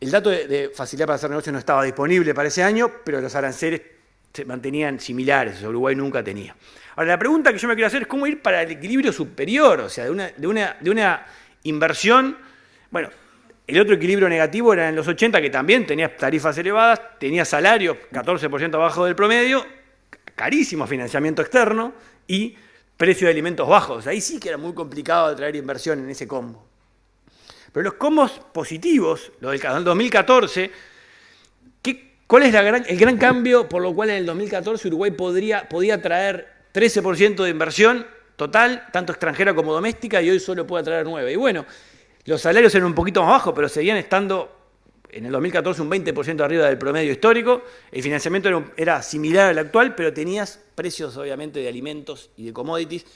El dato de facilidad para hacer negocios no estaba disponible para ese año, pero los aranceles se mantenían similares, o sea, Uruguay nunca tenía. Ahora, la pregunta que yo me quiero hacer es cómo ir para el equilibrio superior, o sea, de una inversión. Bueno, el otro equilibrio negativo era en los 80, que también tenía tarifas elevadas, tenía salarios 14% abajo del promedio, carísimo financiamiento externo y precio de alimentos bajos. Ahí sí que era muy complicado atraer inversión en ese combo. Pero los combos positivos, los del 2014, ¿cuál es el gran cambio por lo cual en el 2014 Uruguay podía traer 13% de inversión total, tanto extranjera como doméstica, y hoy solo puede traer 9%? Y bueno, los salarios eran un poquito más bajos, pero seguían estando en el 2014 un 20% arriba del promedio histórico. El financiamiento era similar al actual, pero tenías precios obviamente de alimentos y de commodities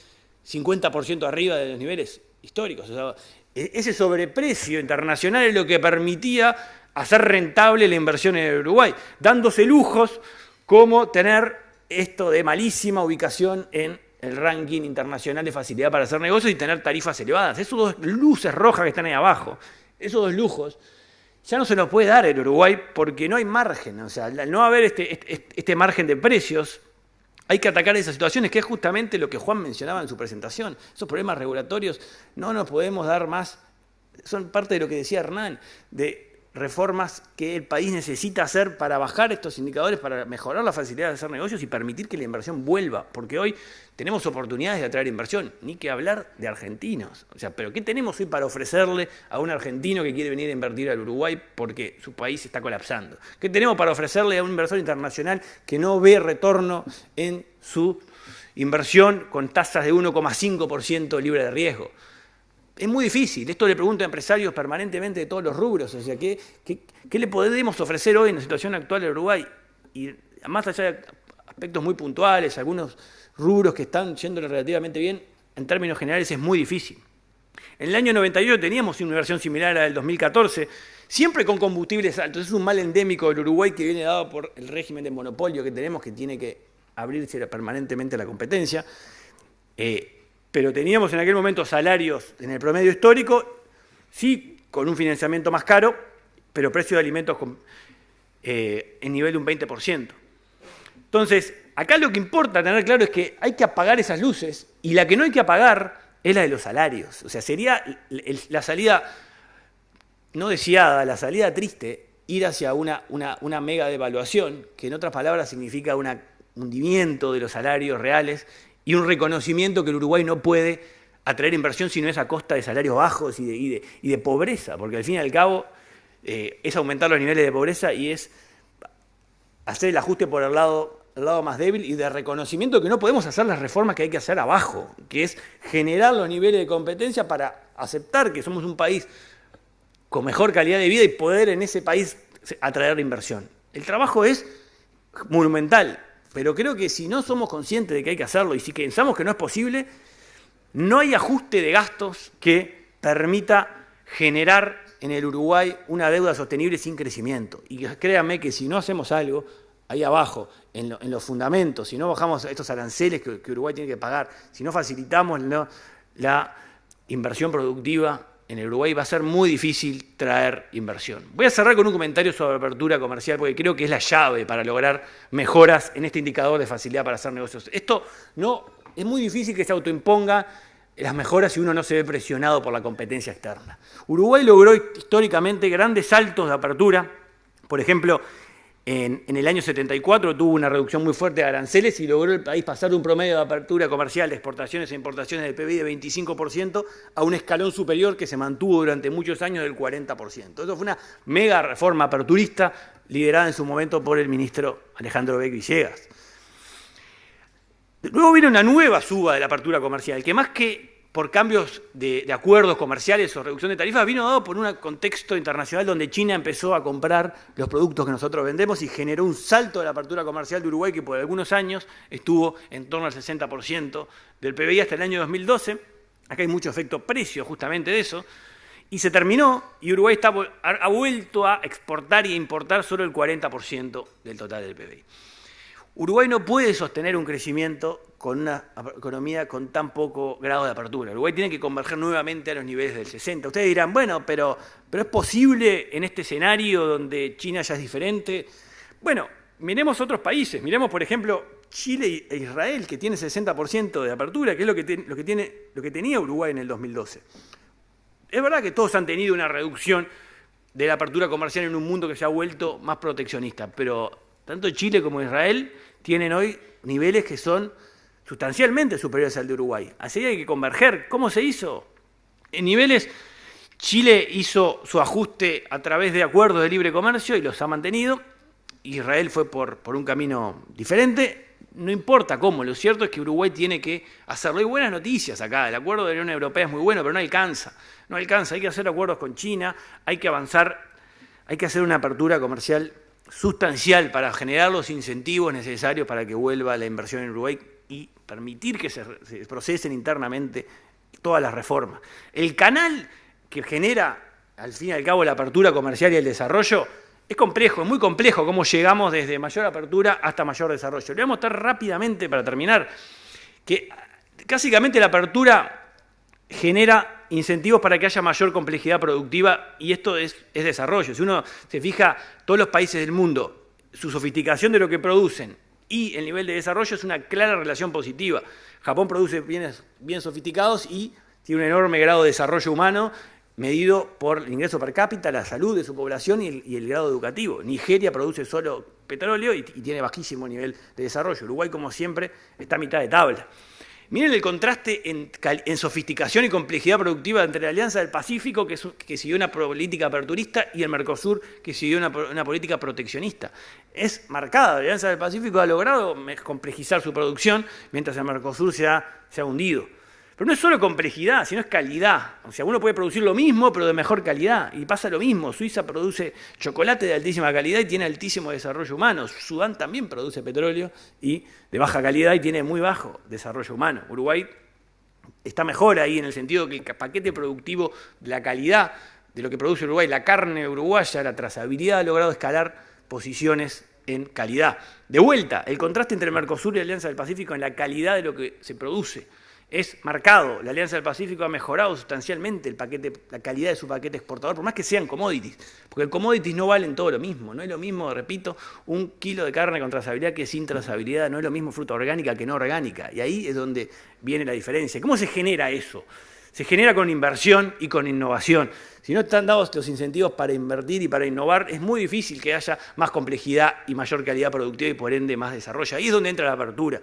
50% arriba de los niveles históricos. O sea, ese sobreprecio internacional es lo que permitía hacer rentable la inversión en el Uruguay, dándose lujos como tener esto de malísima ubicación en el ranking internacional de facilidad para hacer negocios y tener tarifas elevadas. Esos dos luces rojas que están ahí abajo, esos dos lujos, ya no se los puede dar el Uruguay porque no hay margen. O sea, al no haber este margen de precios, hay que atacar esas situaciones, que es justamente lo que Juan mencionaba en su presentación. Esos problemas regulatorios no nos podemos dar más. Son parte de lo que decía Hernán, de reformas que el país necesita hacer para bajar estos indicadores, para mejorar la facilidad de hacer negocios y permitir que la inversión vuelva. Porque hoy tenemos oportunidades de atraer inversión, ni que hablar de argentinos. O sea, ¿pero qué tenemos hoy para ofrecerle a un argentino que quiere venir a invertir al Uruguay porque su país está colapsando? ¿Qué tenemos para ofrecerle a un inversor internacional que no ve retorno en su inversión con tasas de 1,5% libre de riesgo? Es muy difícil. Esto le pregunto a empresarios permanentemente de todos los rubros. O sea, ¿qué le podemos ofrecer hoy en la situación actual de Uruguay? Y más allá de aspectos muy puntuales, algunos rubros que están yéndole relativamente bien, en términos generales es muy difícil. En el año 98 teníamos una inversión similar a la del 2014, siempre con combustibles altos. Es un mal endémico del Uruguay que viene dado por el régimen de monopolio que tenemos, que tiene que abrirse permanentemente a la competencia. Pero teníamos en aquel momento salarios en el promedio histórico, sí, con un financiamiento más caro, pero precio de alimentos en nivel de un 20%. Entonces, acá lo que importa tener claro es que hay que apagar esas luces, y la que no hay que apagar es la de los salarios. O sea, sería la salida no deseada, la salida triste, ir hacia una mega devaluación, que en otras palabras significa un hundimiento de los salarios reales, y un reconocimiento que el Uruguay no puede atraer inversión si no es a costa de salarios bajos y de pobreza, porque al fin y al cabo es aumentar los niveles de pobreza y es hacer el ajuste por el lado más débil, y de reconocimiento que no podemos hacer las reformas que hay que hacer abajo, que es generar los niveles de competencia para aceptar que somos un país con mejor calidad de vida y poder en ese país atraer la inversión. El trabajo es monumental. Pero creo que si no somos conscientes de que hay que hacerlo y si pensamos que no es posible, no hay ajuste de gastos que permita generar en el Uruguay una deuda sostenible sin crecimiento. Y créanme que si no hacemos algo ahí abajo, en los fundamentos, si no bajamos estos aranceles que Uruguay tiene que pagar, si no facilitamos la inversión productiva en el Uruguay, va a ser muy difícil traer inversión. Voy a cerrar con un comentario sobre apertura comercial, porque creo que es la llave para lograr mejoras en este indicador de facilidad para hacer negocios. Esto no es muy difícil que se autoimponga las mejoras si uno no se ve presionado por la competencia externa. Uruguay logró históricamente grandes saltos de apertura. Por ejemplo, en el año 74 tuvo una reducción muy fuerte de aranceles y logró el país pasar de un promedio de apertura comercial de exportaciones e importaciones del PBI de 25% a un escalón superior que se mantuvo durante muchos años del 40%. Eso fue una mega reforma aperturista liderada en su momento por el ministro Alejandro Beck Villegas. Luego viene una nueva suba de la apertura comercial, que más que por cambios de acuerdos comerciales o reducción de tarifas, vino dado por un contexto internacional donde China empezó a comprar los productos que nosotros vendemos y generó un salto de la apertura comercial de Uruguay que por algunos años estuvo en torno al 60% del PBI hasta el año 2012. Acá hay mucho efecto precio justamente de eso. Y se terminó, y Uruguay ha vuelto a exportar y a importar solo el 40% del total del PBI. Uruguay no puede sostener un crecimiento con una economía con tan poco grado de apertura. Uruguay tiene que converger nuevamente a los niveles del 60. Ustedes dirán, bueno, pero ¿es posible en este escenario donde China ya es diferente? Bueno, miremos otros países. Miremos, por ejemplo, Chile e Israel, que tiene 60% de apertura, que es lo que tenía Uruguay en el 2012. Es verdad que todos han tenido una reducción de la apertura comercial en un mundo que se ha vuelto más proteccionista, pero tanto Chile como Israel tienen hoy niveles que son sustancialmente superiores al de Uruguay. Así hay que converger. ¿Cómo se hizo? En niveles, Chile hizo su ajuste a través de acuerdos de libre comercio y los ha mantenido. Israel fue por un camino diferente. No importa cómo, lo cierto es que Uruguay tiene que hacerlo. Hay buenas noticias acá. El acuerdo de la Unión Europea es muy bueno, pero no alcanza. No alcanza. Hay que hacer acuerdos con China, hay que avanzar, hay que hacer una apertura comercial sustancial para generar los incentivos necesarios para que vuelva la inversión en Uruguay y permitir que se procesen internamente todas las reformas. El canal que genera, al fin y al cabo, la apertura comercial y el desarrollo es complejo, es muy complejo cómo llegamos desde mayor apertura hasta mayor desarrollo. Le voy a mostrar rápidamente, para terminar, que básicamente la apertura genera incentivos para que haya mayor complejidad productiva y esto es desarrollo. Si uno se fija, todos los países del mundo, su sofisticación de lo que producen y el nivel de desarrollo es una clara relación positiva. Japón produce bienes bien sofisticados y tiene un enorme grado de desarrollo humano medido por el ingreso per cápita, la salud de su población y el grado educativo. Nigeria produce solo petróleo y tiene bajísimo nivel de desarrollo. Uruguay, como siempre, está a mitad de tabla. Miren el contraste en sofisticación y complejidad productiva entre la Alianza del Pacífico, que siguió una política aperturista, y el Mercosur, que siguió una política proteccionista. Es marcada. La Alianza del Pacífico ha logrado complejizar su producción, mientras el Mercosur se ha hundido. Pero no es solo complejidad, sino es calidad. O sea, uno puede producir lo mismo, pero de mejor calidad. Y pasa lo mismo. Suiza produce chocolate de altísima calidad y tiene altísimo desarrollo humano. Sudán también produce petróleo y de baja calidad y tiene muy bajo desarrollo humano. Uruguay está mejor ahí en el sentido que el paquete productivo de la calidad de lo que produce Uruguay, la carne uruguaya, la trazabilidad, ha logrado escalar posiciones en calidad. De vuelta, el contraste entre el Mercosur y la Alianza del Pacífico en la calidad de lo que se produce es marcado. La Alianza del Pacífico ha mejorado sustancialmente la calidad de su paquete exportador, por más que sean commodities, porque el commodities no valen todo lo mismo. No es lo mismo, repito, un kilo de carne con trazabilidad que sin trazabilidad, no es lo mismo fruta orgánica que no orgánica, y ahí es donde viene la diferencia. ¿Cómo se genera eso? Se genera con inversión y con innovación. Si no están dados los incentivos para invertir y para innovar, es muy difícil que haya más complejidad y mayor calidad productiva y por ende más desarrollo. Ahí es donde entra la apertura.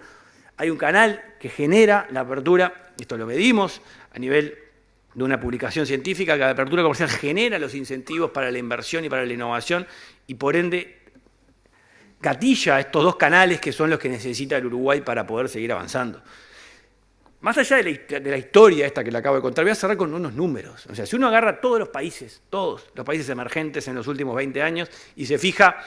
Hay un canal que genera la apertura, esto lo medimos a nivel de una publicación científica, que la apertura comercial genera los incentivos para la inversión y para la innovación y por ende gatilla estos dos canales que son los que necesita el Uruguay para poder seguir avanzando. Más allá de la historia esta que le acabo de contar, voy a cerrar con unos números. O sea, si uno agarra todos los países emergentes en los últimos 20 años y se fija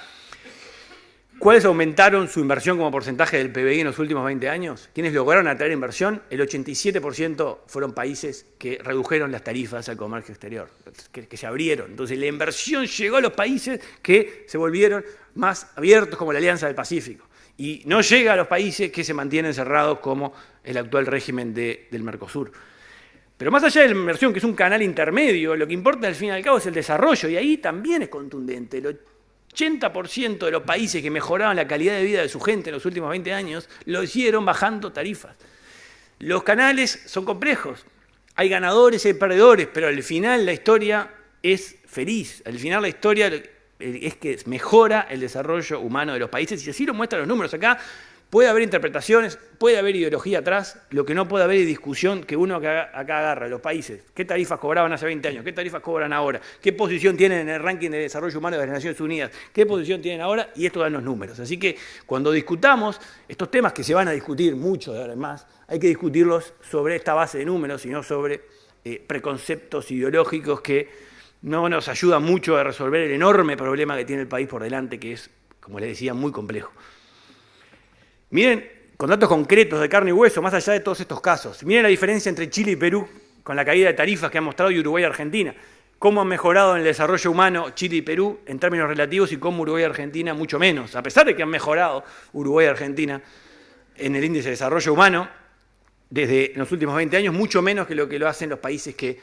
¿cuáles aumentaron su inversión como porcentaje del PBI en los últimos 20 años? ¿Quiénes lograron atraer inversión? El 87% fueron países que redujeron las tarifas al comercio exterior, que se abrieron. Entonces la inversión llegó a los países que se volvieron más abiertos como la Alianza del Pacífico. Y no llega a los países que se mantienen cerrados como el actual régimen del Mercosur. Pero más allá de la inversión, que es un canal intermedio, lo que importa al fin y al cabo es el desarrollo, y ahí también es contundente. El 80% de los países que mejoraban la calidad de vida de su gente en los últimos 20 años lo hicieron bajando tarifas. Los canales son complejos, hay ganadores y hay perdedores, pero al final la historia es feliz. Al final la historia es que mejora el desarrollo humano de los países y así lo muestran los números. Acá puede haber interpretaciones, puede haber ideología atrás, lo que no puede haber es discusión que uno acá agarra los países. ¿Qué tarifas cobraban hace 20 años? ¿Qué tarifas cobran ahora? ¿Qué posición tienen en el ranking de desarrollo humano de las Naciones Unidas? ¿Qué posición tienen ahora? Y esto dan los números. Así que cuando discutamos estos temas que se van a discutir mucho de ahora en más, hay que discutirlos sobre esta base de números y no sobre preconceptos ideológicos que no nos ayudan mucho a resolver el enorme problema que tiene el país por delante, que es, como les decía, muy complejo. Miren, con datos concretos de carne y hueso, más allá de todos estos casos, miren la diferencia entre Chile y Perú con la caída de tarifas que han mostrado y Uruguay y Argentina. Cómo han mejorado en el desarrollo humano Chile y Perú en términos relativos y cómo Uruguay y Argentina mucho menos. A pesar de que han mejorado Uruguay y Argentina en el índice de desarrollo humano desde los últimos 20 años, mucho menos que lo hacen los países que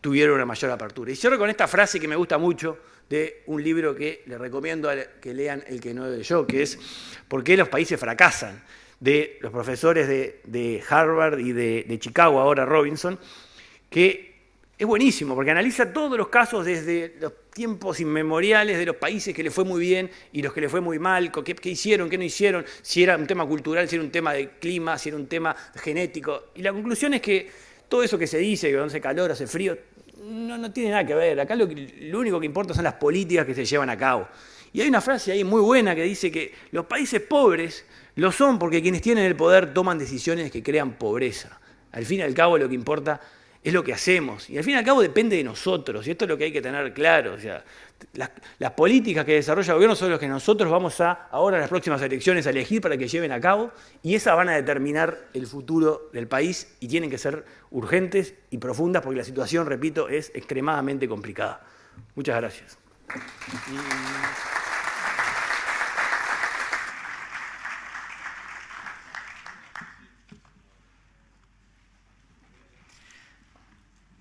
tuvieron una mayor apertura. Y cierro con esta frase que me gusta mucho de un libro que les recomiendo que lean el que no leyó, que es ¿Por qué los países fracasan?, de los profesores de Harvard y de Chicago, ahora Robinson, que es buenísimo porque analiza todos los casos desde los tiempos inmemoriales de los países que le fue muy bien y los que le fue muy mal, qué hicieron, qué no hicieron, si era un tema cultural, si era un tema de clima, si era un tema genético. Y la conclusión es que todo eso que se dice, que hace calor, hace frío, no tiene nada que ver. Acá lo único que importa son las políticas que se llevan a cabo. Y hay una frase ahí muy buena que dice que los países pobres lo son porque quienes tienen el poder toman decisiones que crean pobreza. Al fin y al cabo lo que importa es lo que hacemos. Y al fin y al cabo depende de nosotros. Y esto es lo que hay que tener claro. O sea, las políticas que desarrolla el gobierno son las que nosotros vamos ahora en las próximas elecciones a elegir para que lleven a cabo. Y esas van a determinar el futuro del país y tienen que ser urgentes y profundas porque la situación, repito, es extremadamente complicada. Muchas gracias.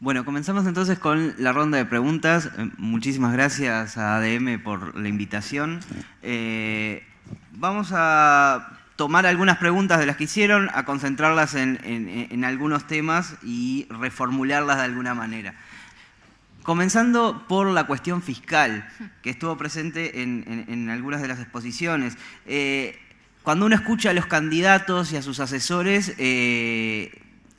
Bueno, comenzamos entonces con la ronda de preguntas. Muchísimas gracias a ADM por la invitación. Vamos a tomar algunas preguntas de las que hicieron, a concentrarlas en algunos temas y reformularlas de alguna manera. Comenzando por la cuestión fiscal, que estuvo presente en algunas de las exposiciones. Cuando uno escucha a los candidatos y a sus asesores,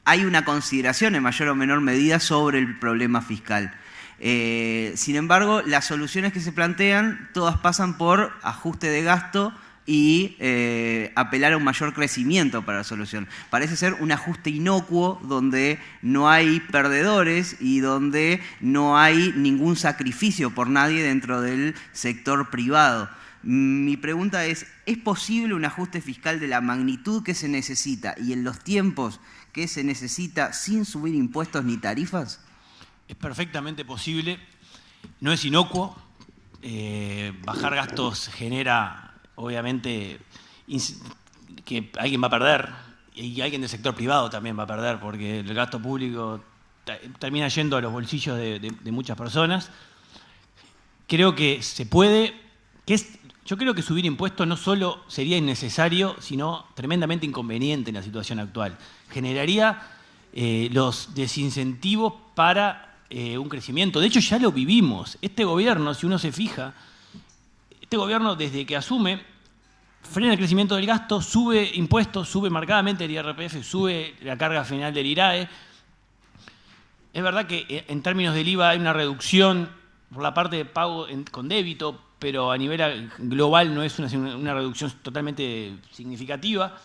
hay una consideración en mayor o menor medida sobre el problema fiscal. Sin embargo, las soluciones que se plantean todas pasan por ajuste de gasto y apelar a un mayor crecimiento para la solución. Parece ser un ajuste inocuo donde no hay perdedores y donde no hay ningún sacrificio por nadie dentro del sector privado. Mi pregunta ¿es posible un ajuste fiscal de la magnitud que se necesita y en los tiempos que se necesita sin subir impuestos ni tarifas? Es perfectamente posible, no es inocuo. Bajar gastos genera, obviamente, que alguien va a perder y alguien del sector privado también va a perder porque el gasto público termina yendo a los bolsillos de muchas personas. Creo que se puede, yo creo que subir impuestos no solo sería innecesario, sino tremendamente inconveniente en la situación actual. Generaría los desincentivos para un crecimiento. De hecho, ya lo vivimos. Este gobierno, si uno se fija, este gobierno desde que asume, frena el crecimiento del gasto, sube impuestos, sube marcadamente el IRPF, sube la carga final del IRAE. Es verdad que en términos del IVA hay una reducción por la parte de pago con débito, pero a nivel global no es una reducción totalmente significativa.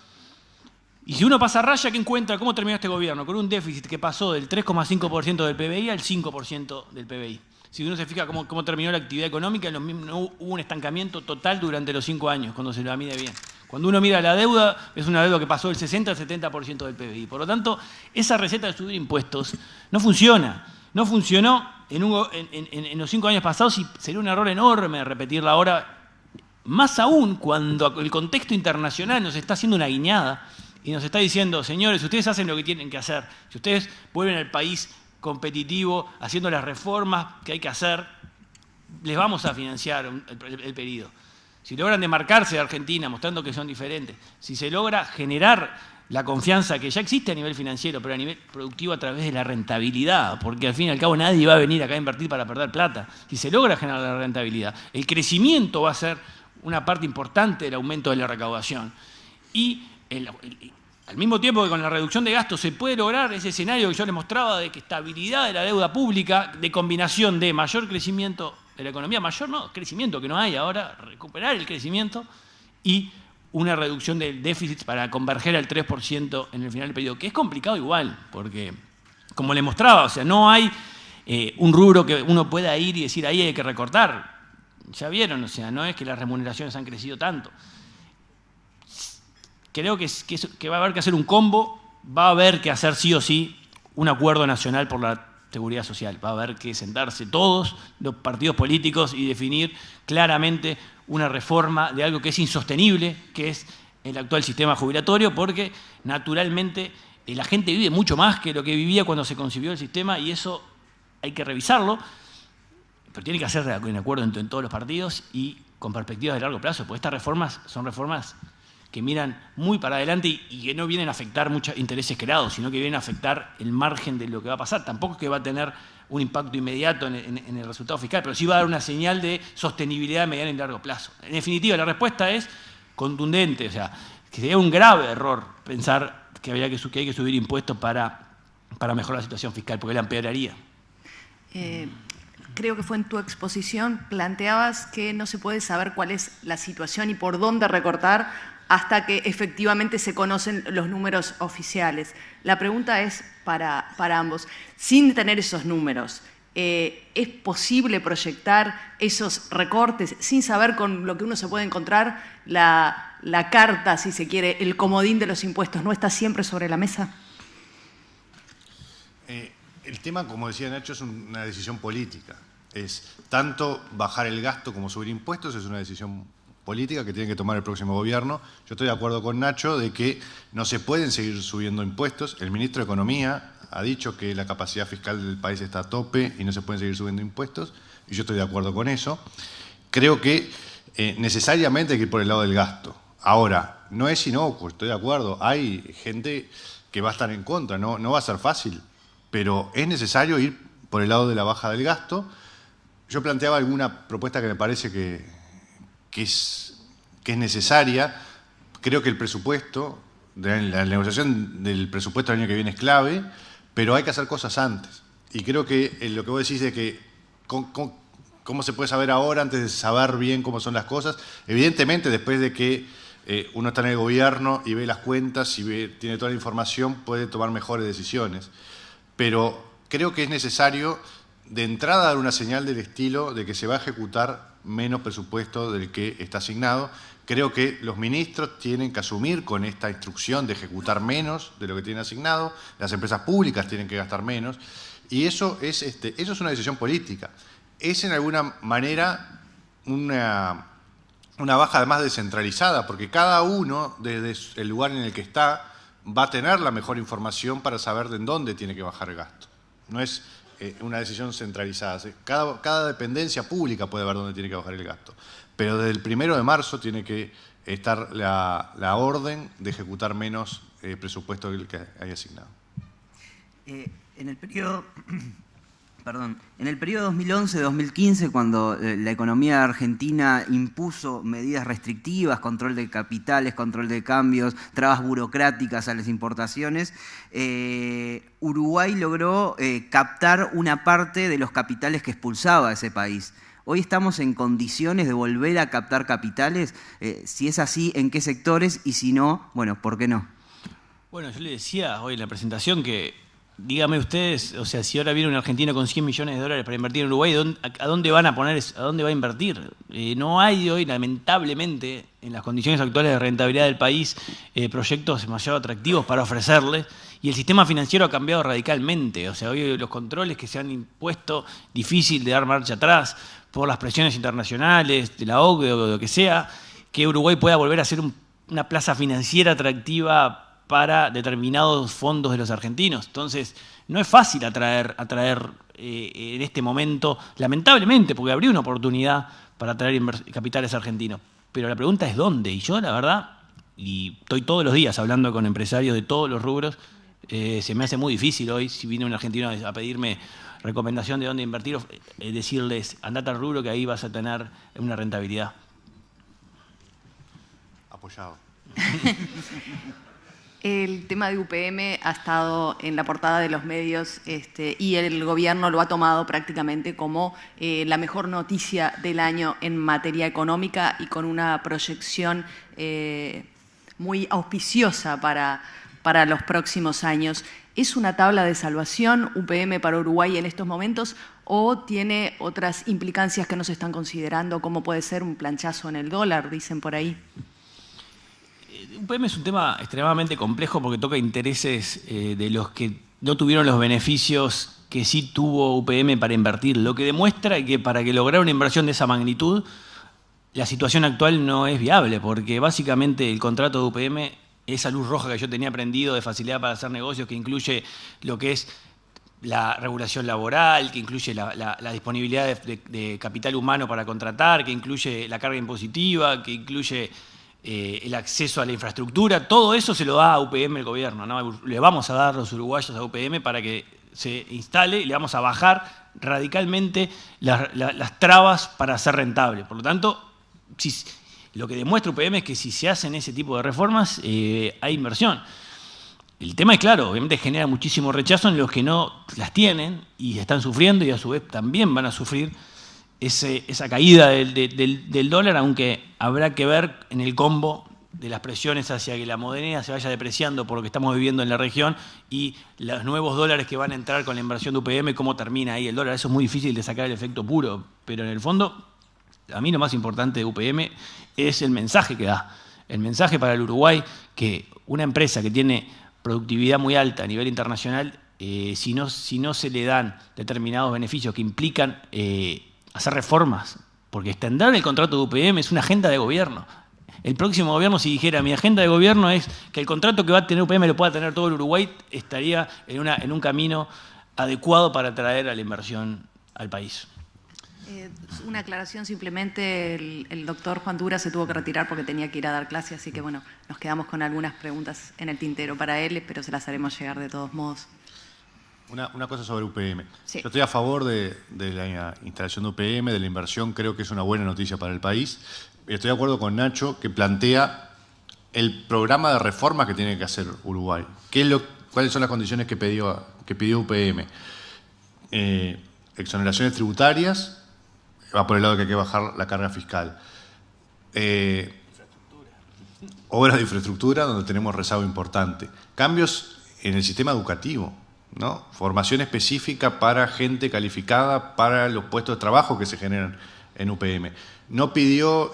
Y si uno pasa a raya, ¿qué encuentra? ¿Cómo terminó este gobierno? Con un déficit que pasó del 3,5% del PBI al 5% del PBI. Si uno se fija cómo terminó la actividad económica, no hubo un estancamiento total durante los 5 años, cuando se la mide bien. Cuando uno mira la deuda, es una deuda que pasó del 60 al 70% del PBI. Por lo tanto, esa receta de subir impuestos no funciona. No funcionó en los 5 años pasados y sería un error enorme repetirla ahora, más aún cuando el contexto internacional nos está haciendo una guiñada y nos está diciendo, señores, ustedes hacen lo que tienen que hacer, si ustedes vuelven al país competitivo, haciendo las reformas que hay que hacer, les vamos a financiar el periodo. Si logran demarcarse de Argentina, mostrando que son diferentes, si se logra generar la confianza que ya existe a nivel financiero, pero a nivel productivo a través de la rentabilidad, porque al fin y al cabo nadie va a venir acá a invertir para perder plata. Si se logra generar la rentabilidad, el crecimiento va a ser una parte importante del aumento de la recaudación. Y al mismo tiempo que con la reducción de gastos se puede lograr ese escenario que yo les mostraba de que estabilidad de la deuda pública, de combinación de mayor crecimiento de la economía, mayor no, crecimiento que no hay ahora, recuperar el crecimiento y una reducción del déficit para converger al 3% en el final del periodo, que es complicado igual, porque, como le mostraba, o sea, no hay un rubro que uno pueda ir y decir, ahí hay que recortar. Ya vieron, o sea, no es que las remuneraciones han crecido tanto. Creo que va a haber que hacer un combo, va a haber que hacer sí o sí un acuerdo nacional por la seguridad social. Va a haber que sentarse todos los partidos políticos y definir claramente una reforma de algo que es insostenible, que es el actual sistema jubilatorio, porque naturalmente la gente vive mucho más que lo que vivía cuando se concibió el sistema y eso hay que revisarlo, pero tiene que hacer en acuerdo en todos los partidos y con perspectivas de largo plazo, porque estas reformas son reformas que miran muy para adelante y que no vienen a afectar muchos intereses creados, sino que vienen a afectar el margen de lo que va a pasar. Tampoco es que va a tener un impacto inmediato en el resultado fiscal, pero sí va a dar una señal de sostenibilidad a mediano y largo plazo. En definitiva, la respuesta es contundente, o sea, que sería un grave error pensar que hay que subir impuestos para mejorar la situación fiscal, porque la empeoraría. Creo que fue en tu exposición, planteabas que no se puede saber cuál es la situación y por dónde recortar hasta que efectivamente se conocen los números oficiales. La pregunta es para ambos. Sin tener esos números, ¿es posible proyectar esos recortes sin saber con lo que uno se puede encontrar? La carta, si se quiere, el comodín de los impuestos, ¿no está siempre sobre la mesa? El tema, como decía Nacho, es una decisión política. Es tanto bajar el gasto como subir impuestos, es una decisión política que tiene que tomar el próximo gobierno. Yo estoy de acuerdo con Nacho de que no se pueden seguir subiendo impuestos. El ministro de Economía ha dicho que la capacidad fiscal del país está a tope y no se pueden seguir subiendo impuestos, y yo estoy de acuerdo con eso. Creo que necesariamente hay que ir por el lado del gasto. Ahora, no es inocuo, estoy de acuerdo. Hay gente que va a estar en contra, no va a ser fácil, pero es necesario ir por el lado de la baja del gasto. Yo planteaba alguna propuesta que me parece que es necesaria. Creo que el presupuesto, la negociación del presupuesto del año que viene es clave, pero hay que hacer cosas antes. Y creo que lo que vos decís de que cómo se puede saber ahora antes de saber bien cómo son las cosas, evidentemente después de que uno está en el gobierno y ve las cuentas y tiene toda la información, puede tomar mejores decisiones. Pero creo que es necesario de entrada dar una señal del estilo de que se va a ejecutar menos presupuesto del que está asignado. Creo que los ministros tienen que asumir con esta instrucción de ejecutar menos de lo que tienen asignado, las empresas públicas tienen que gastar menos, y eso es una decisión política. Es en alguna manera una baja además descentralizada, porque cada uno desde el lugar en el que está va a tener la mejor información para saber de en dónde tiene que bajar el gasto. No es una decisión centralizada. Cada dependencia pública puede ver dónde tiene que bajar el gasto. Pero desde el 1 de marzo tiene que estar la orden de ejecutar menos presupuesto del que hay asignado. En el periodo 2011-2015, cuando la economía argentina impuso medidas restrictivas, control de capitales, control de cambios, trabas burocráticas a las importaciones, Uruguay logró captar una parte de los capitales que expulsaba a ese país. ¿Hoy estamos en condiciones de volver a captar capitales? Si es así, ¿en qué sectores? Y si no, bueno, ¿por qué no? Bueno, yo le decía hoy en la presentación que, dígame ustedes, o sea, si ahora viene un argentino con 100 millones de dólares para invertir en Uruguay, ¿a dónde van a poner, a dónde va a invertir? No hay hoy, lamentablemente, en las condiciones actuales de rentabilidad del país, proyectos demasiado atractivos para ofrecerles, y el sistema financiero ha cambiado radicalmente. O sea, hoy los controles que se han impuesto, difícil de dar marcha atrás, por las presiones internacionales, de la OCDE o de lo que sea, que Uruguay pueda volver a ser una plaza financiera atractiva para determinados fondos de los argentinos. Entonces, no es fácil atraer en este momento, lamentablemente, porque habría una oportunidad para atraer capitales argentinos. Pero la pregunta es ¿dónde? Y yo, la verdad, y estoy todos los días hablando con empresarios de todos los rubros, se me hace muy difícil hoy, si viene un argentino a pedirme recomendación de dónde invertir, decirles, andate al rubro que ahí vas a tener una rentabilidad. Apoyado. El tema de UPM ha estado en la portada de los medios y el gobierno lo ha tomado prácticamente como la mejor noticia del año en materia económica y con una proyección muy auspiciosa para los próximos años. ¿Es una tabla de salvación UPM para Uruguay en estos momentos o tiene otras implicancias que no se están considerando, como puede ser un planchazo en el dólar, dicen por ahí? UPM es un tema extremadamente complejo porque toca intereses de los que no tuvieron los beneficios que sí tuvo UPM para invertir, lo que demuestra que para que lograr una inversión de esa magnitud, la situación actual no es viable, porque básicamente el contrato de UPM, esa luz roja que yo tenía prendido de facilidad para hacer negocios, que incluye lo que es la regulación laboral, que incluye la disponibilidad de capital humano para contratar, que incluye la carga impositiva, que incluye el acceso a la infraestructura. Todo eso se lo da a UPM el gobierno, ¿no? Le vamos a dar los uruguayos a UPM para que se instale y le vamos a bajar radicalmente las trabas para ser rentable. Por lo tanto, lo que demuestra UPM es que si se hacen ese tipo de reformas, hay inversión. El tema es claro, obviamente genera muchísimo rechazo en los que no las tienen y están sufriendo y a su vez también van a sufrir esa caída del dólar, aunque habrá que ver en el combo de las presiones hacia que la moneda se vaya depreciando por lo que estamos viviendo en la región y los nuevos dólares que van a entrar con la inversión de UPM, cómo termina ahí el dólar. Eso es muy difícil de sacar el efecto puro, pero en el fondo, a mí lo más importante de UPM es el mensaje que da. El mensaje para el Uruguay que una empresa que tiene productividad muy alta a nivel internacional, si no se le dan determinados beneficios que implican hacer reformas, porque extender el contrato de UPM es una agenda de gobierno. El próximo gobierno, si dijera, mi agenda de gobierno es que el contrato que va a tener UPM lo pueda tener todo el Uruguay, estaría en un camino adecuado para atraer a la inversión al país. Una aclaración simplemente, el doctor Juan Dura se tuvo que retirar porque tenía que ir a dar clase, así que bueno, nos quedamos con algunas preguntas en el tintero para él, pero se las haremos llegar de todos modos. Una cosa sobre UPM. Sí. Yo estoy a favor de la instalación de UPM, de la inversión, creo que es una buena noticia para el país. Estoy de acuerdo con Nacho, que plantea el programa de reformas que tiene que hacer Uruguay. ¿Cuáles son las condiciones que pidió UPM? Exoneraciones tributarias, va por el lado que hay que bajar la carga fiscal. Obras de infraestructura, donde tenemos rezago importante. Cambios en el sistema educativo, ¿no? Formación específica para gente calificada para los puestos de trabajo que se generan en UPM. No pidió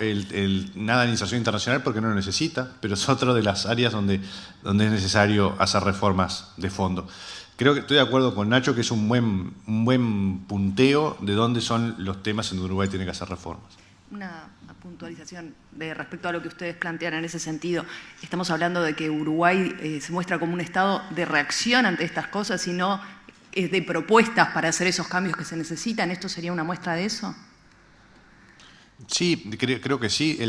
nada de inserción internacional porque no lo necesita, pero es otra de las áreas donde es necesario hacer reformas de fondo. Creo que estoy de acuerdo con Nacho que es un buen punteo de dónde son los temas en Uruguay tiene que hacer reformas. Una puntualización respecto a lo que ustedes plantean en ese sentido. Estamos hablando de que Uruguay se muestra como un estado de reacción ante estas cosas y no de propuestas para hacer esos cambios que se necesitan. ¿Esto sería una muestra de eso? Sí, creo que sí.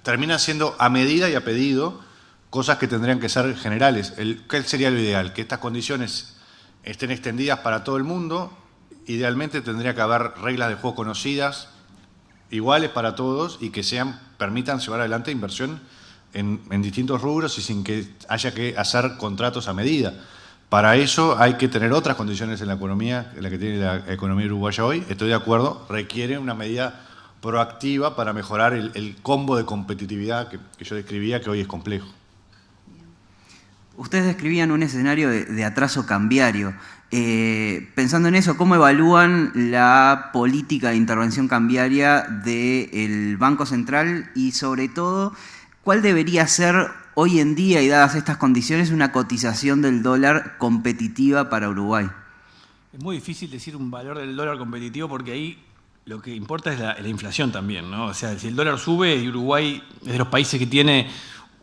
Termina siendo a medida y a pedido cosas que tendrían que ser generales. ¿Qué sería lo ideal? Que estas condiciones estén extendidas para todo el mundo. Idealmente tendría que haber reglas de juego conocidas, iguales para todos y que permitan llevar adelante inversión en distintos rubros y sin que haya que hacer contratos a medida. Para eso hay que tener otras condiciones en la economía, en la que tiene la economía uruguaya hoy. Estoy de acuerdo, requiere una medida proactiva para mejorar el combo de competitividad que yo describía, que hoy es complejo. Ustedes describían un escenario de atraso cambiario. Pensando en eso, ¿cómo evalúan la política de intervención cambiaria del Banco Central y, sobre todo, cuál debería ser hoy en día, y dadas estas condiciones, una cotización del dólar competitiva para Uruguay? Es muy difícil decir un valor del dólar competitivo porque ahí lo que importa es la inflación también, ¿no? O sea, si el dólar sube y Uruguay es de los países que tiene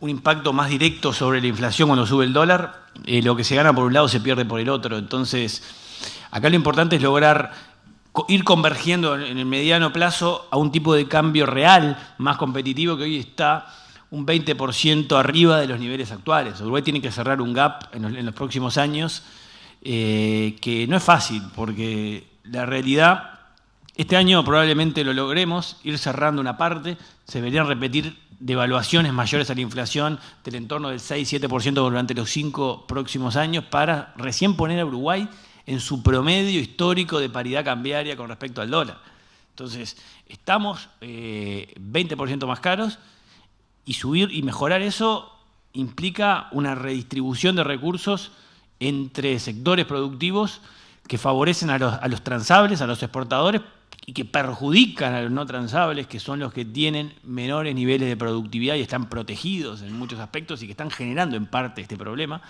un impacto más directo sobre la inflación cuando sube el dólar, lo que se gana por un lado se pierde por el otro. Entonces, acá lo importante es lograr ir convergiendo en el mediano plazo a un tipo de cambio real más competitivo que hoy está un 20% arriba de los niveles actuales. Uruguay tiene que cerrar un gap en los próximos años que no es fácil, porque la realidad, este año probablemente lo logremos, ir cerrando una parte, se deberían repetir devaluaciones mayores a la inflación del entorno del 6-7% durante los 5 próximos años para recién poner a Uruguay en su promedio histórico de paridad cambiaria con respecto al dólar. Entonces, estamos 20% más caros y subir y mejorar eso implica una redistribución de recursos entre sectores productivos que favorecen a los transables, a los exportadores, y que perjudican a los no transables, que son los que tienen menores niveles de productividad y están protegidos en muchos aspectos y que están generando en parte este problema.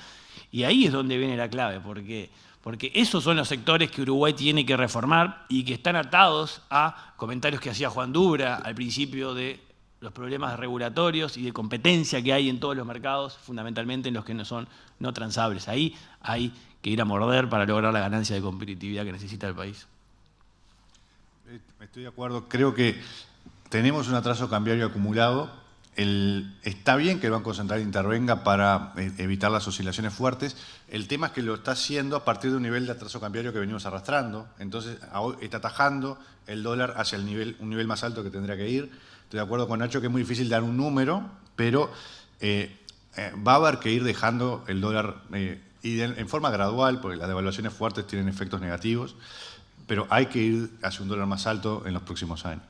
Y ahí es donde viene la clave, porque esos son los sectores que Uruguay tiene que reformar y que están atados a comentarios que hacía Juan Dura al principio de los problemas regulatorios y de competencia que hay en todos los mercados, fundamentalmente en los que no son no transables. Ahí hay que ir a morder para lograr la ganancia de competitividad que necesita el país. Estoy de acuerdo. Creo que tenemos un atraso cambiario acumulado. Está bien que el Banco Central intervenga para evitar las oscilaciones fuertes. El tema es que lo está haciendo a partir de un nivel de atraso cambiario que venimos arrastrando. Entonces, está atajando el dólar hacia un nivel más alto que tendría que ir. Estoy de acuerdo con Nacho que es muy difícil dar un número, pero va a haber que ir dejando el dólar en forma gradual, porque las devaluaciones fuertes tienen efectos negativos, pero hay que ir hacia un dólar más alto en los próximos años.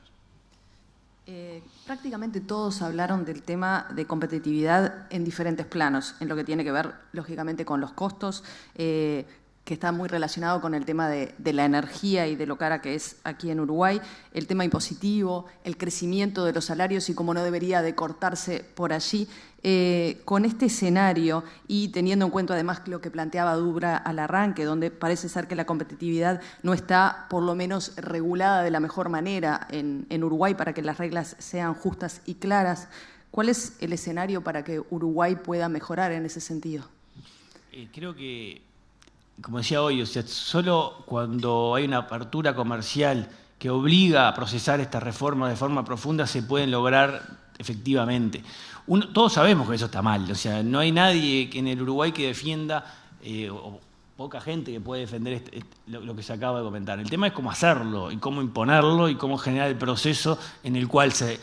Prácticamente todos hablaron del tema de competitividad en diferentes planos, en lo que tiene que ver, lógicamente, con los costos, que está muy relacionado con el tema de la energía y de lo cara que es aquí en Uruguay, el tema impositivo, el crecimiento de los salarios y cómo no debería de cortarse por allí. Con este escenario y teniendo en cuenta además lo que planteaba Dubra al arranque, donde parece ser que la competitividad no está por lo menos regulada de la mejor manera en Uruguay para que las reglas sean justas y claras, ¿cuál es el escenario para que Uruguay pueda mejorar en ese sentido? Creo que, como decía hoy, o sea, solo cuando hay una apertura comercial que obliga a procesar estas reformas de forma profunda se pueden lograr efectivamente. Todos sabemos que eso está mal, o sea, no hay nadie en el Uruguay que defienda, o poca gente que puede defender lo que se acaba de comentar. El tema es cómo hacerlo, y cómo imponerlo, y cómo generar el proceso en el cual se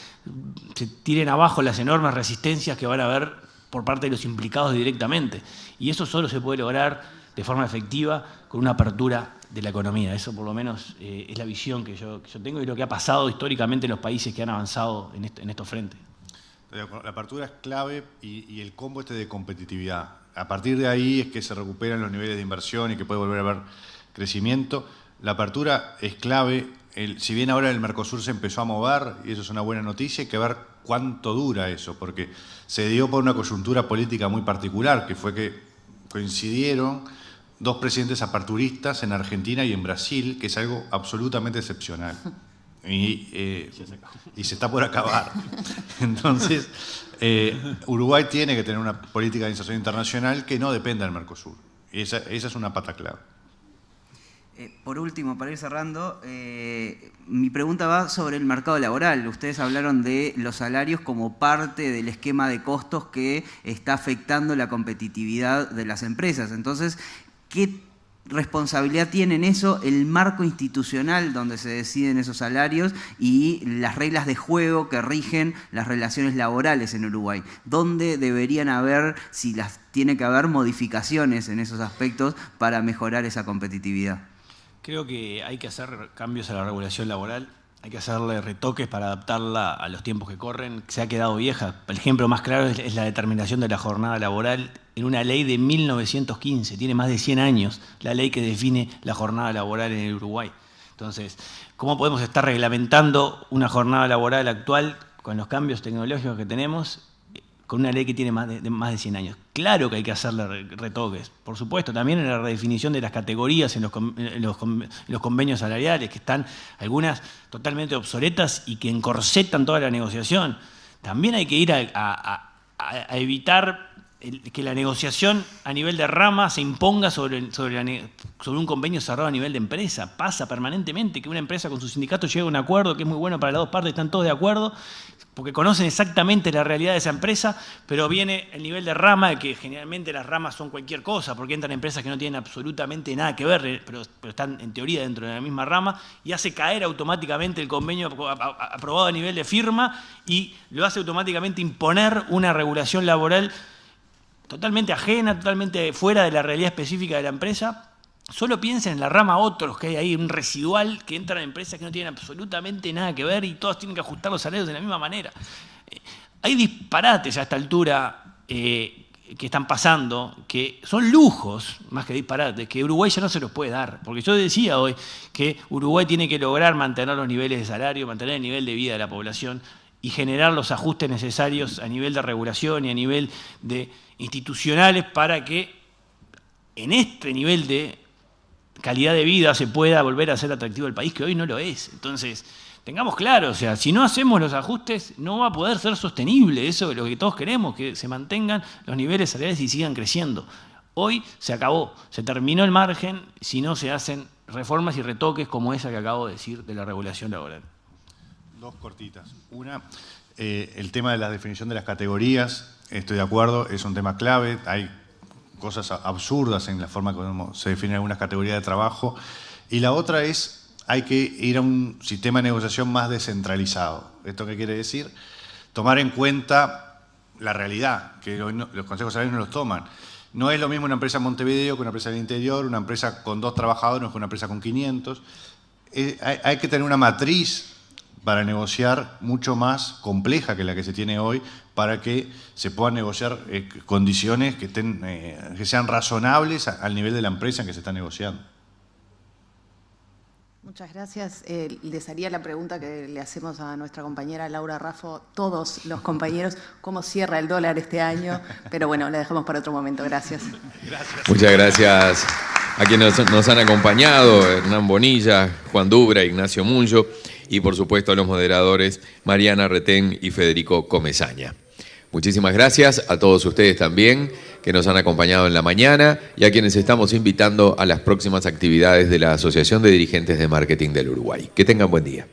tiren abajo las enormes resistencias que van a haber por parte de los implicados directamente. Y eso solo se puede lograr de forma efectiva con una apertura de la economía. Eso por lo menos es la visión que yo tengo y lo que ha pasado históricamente en los países que han avanzado en estos frentes. La apertura es clave y el combo de competitividad. A partir de ahí es que se recuperan los niveles de inversión y que puede volver a haber crecimiento. La apertura es clave. Si bien ahora el Mercosur se empezó a mover, y eso es una buena noticia, hay que ver cuánto dura eso, porque se dio por una coyuntura política muy particular, que fue que coincidieron dos presidentes aperturistas en Argentina y en Brasil, que es algo absolutamente excepcional. Y se está por acabar. Entonces, Uruguay tiene que tener una política de inserción internacional que no dependa del Mercosur. Esa es una pata clave. Por último, para ir cerrando, mi pregunta va sobre el mercado laboral. Ustedes hablaron de los salarios como parte del esquema de costos que está afectando la competitividad de las empresas. Entonces, ¿qué responsabilidad tiene en eso el marco institucional donde se deciden esos salarios y las reglas de juego que rigen las relaciones laborales en Uruguay? ¿Dónde deberían haber, si las tiene que haber, modificaciones en esos aspectos para mejorar esa competitividad? Creo que hay que hacer cambios a la regulación laboral, hay que hacerle retoques para adaptarla a los tiempos que corren. Se ha quedado vieja. El ejemplo más claro es la determinación de la jornada laboral en una ley de 1915. Tiene más de 100 años la ley que define la jornada laboral en el Uruguay. Entonces, ¿cómo podemos estar reglamentando una jornada laboral actual con los cambios tecnológicos que tenemos con una ley que tiene más de 100 años? Claro que hay que hacerle retoques. Por supuesto, también en la redefinición de las categorías en los convenios salariales, que están algunas totalmente obsoletas y que encorsetan toda la negociación. También hay que ir a evitar que la negociación a nivel de rama se imponga sobre un convenio cerrado a nivel de empresa. Pasa permanentemente que una empresa con su sindicato llega a un acuerdo que es muy bueno para las dos partes, están todos de acuerdo, porque conocen exactamente la realidad de esa empresa, pero viene el nivel de rama, que generalmente las ramas son cualquier cosa, porque entran empresas que no tienen absolutamente nada que ver, pero están en teoría dentro de la misma rama, y hace caer automáticamente el convenio aprobado a nivel de firma y lo hace automáticamente imponer una regulación laboral totalmente ajena, totalmente fuera de la realidad específica de la empresa. Solo piensen en la rama otros que hay ahí, un residual que entran en empresas que no tienen absolutamente nada que ver y todas tienen que ajustar los salarios de la misma manera. Hay disparates a esta altura que están pasando, que son lujos, más que disparates, que Uruguay ya no se los puede dar. Porque yo decía hoy que Uruguay tiene que lograr mantener los niveles de salario, mantener el nivel de vida de la población y generar los ajustes necesarios a nivel de regulación y a nivel de institucionales para que en este nivel de calidad de vida se pueda volver a ser atractivo el país, que hoy no lo es. Entonces, tengamos claro, o sea, si no hacemos los ajustes, no va a poder ser sostenible eso es lo que todos queremos, que se mantengan los niveles salariales y sigan creciendo. Hoy se acabó, se terminó el margen si no se hacen reformas y retoques como esa que acabo de decir de la regulación laboral. Dos cortitas. Una, el tema de la definición de las categorías, estoy de acuerdo, es un tema clave. Hay cosas absurdas en la forma como se definen algunas categorías de trabajo. Y la otra es, hay que ir a un sistema de negociación más descentralizado. ¿Esto qué quiere decir? Tomar en cuenta la realidad, que hoy los consejos salariales no los toman. No es lo mismo una empresa en Montevideo que una empresa del interior, una empresa con 2 trabajadores que una empresa con 500. Hay que tener una matriz para negociar mucho más compleja que la que se tiene hoy, para que se puedan negociar condiciones que sean razonables al nivel de la empresa en que se está negociando. Muchas gracias. Les haría la pregunta que le hacemos a nuestra compañera Laura Raffo, todos los compañeros, ¿cómo cierra el dólar este año? Pero bueno, la dejamos para otro momento. Gracias. Muchas gracias a quienes nos han acompañado, Hernán Bonilla, Juan Dubra, Ignacio Munyo y por supuesto a los moderadores Mariana Retén y Federico Comesaña. Muchísimas gracias a todos ustedes también que nos han acompañado en la mañana y a quienes estamos invitando a las próximas actividades de la Asociación de Dirigentes de Marketing del Uruguay. Que tengan buen día.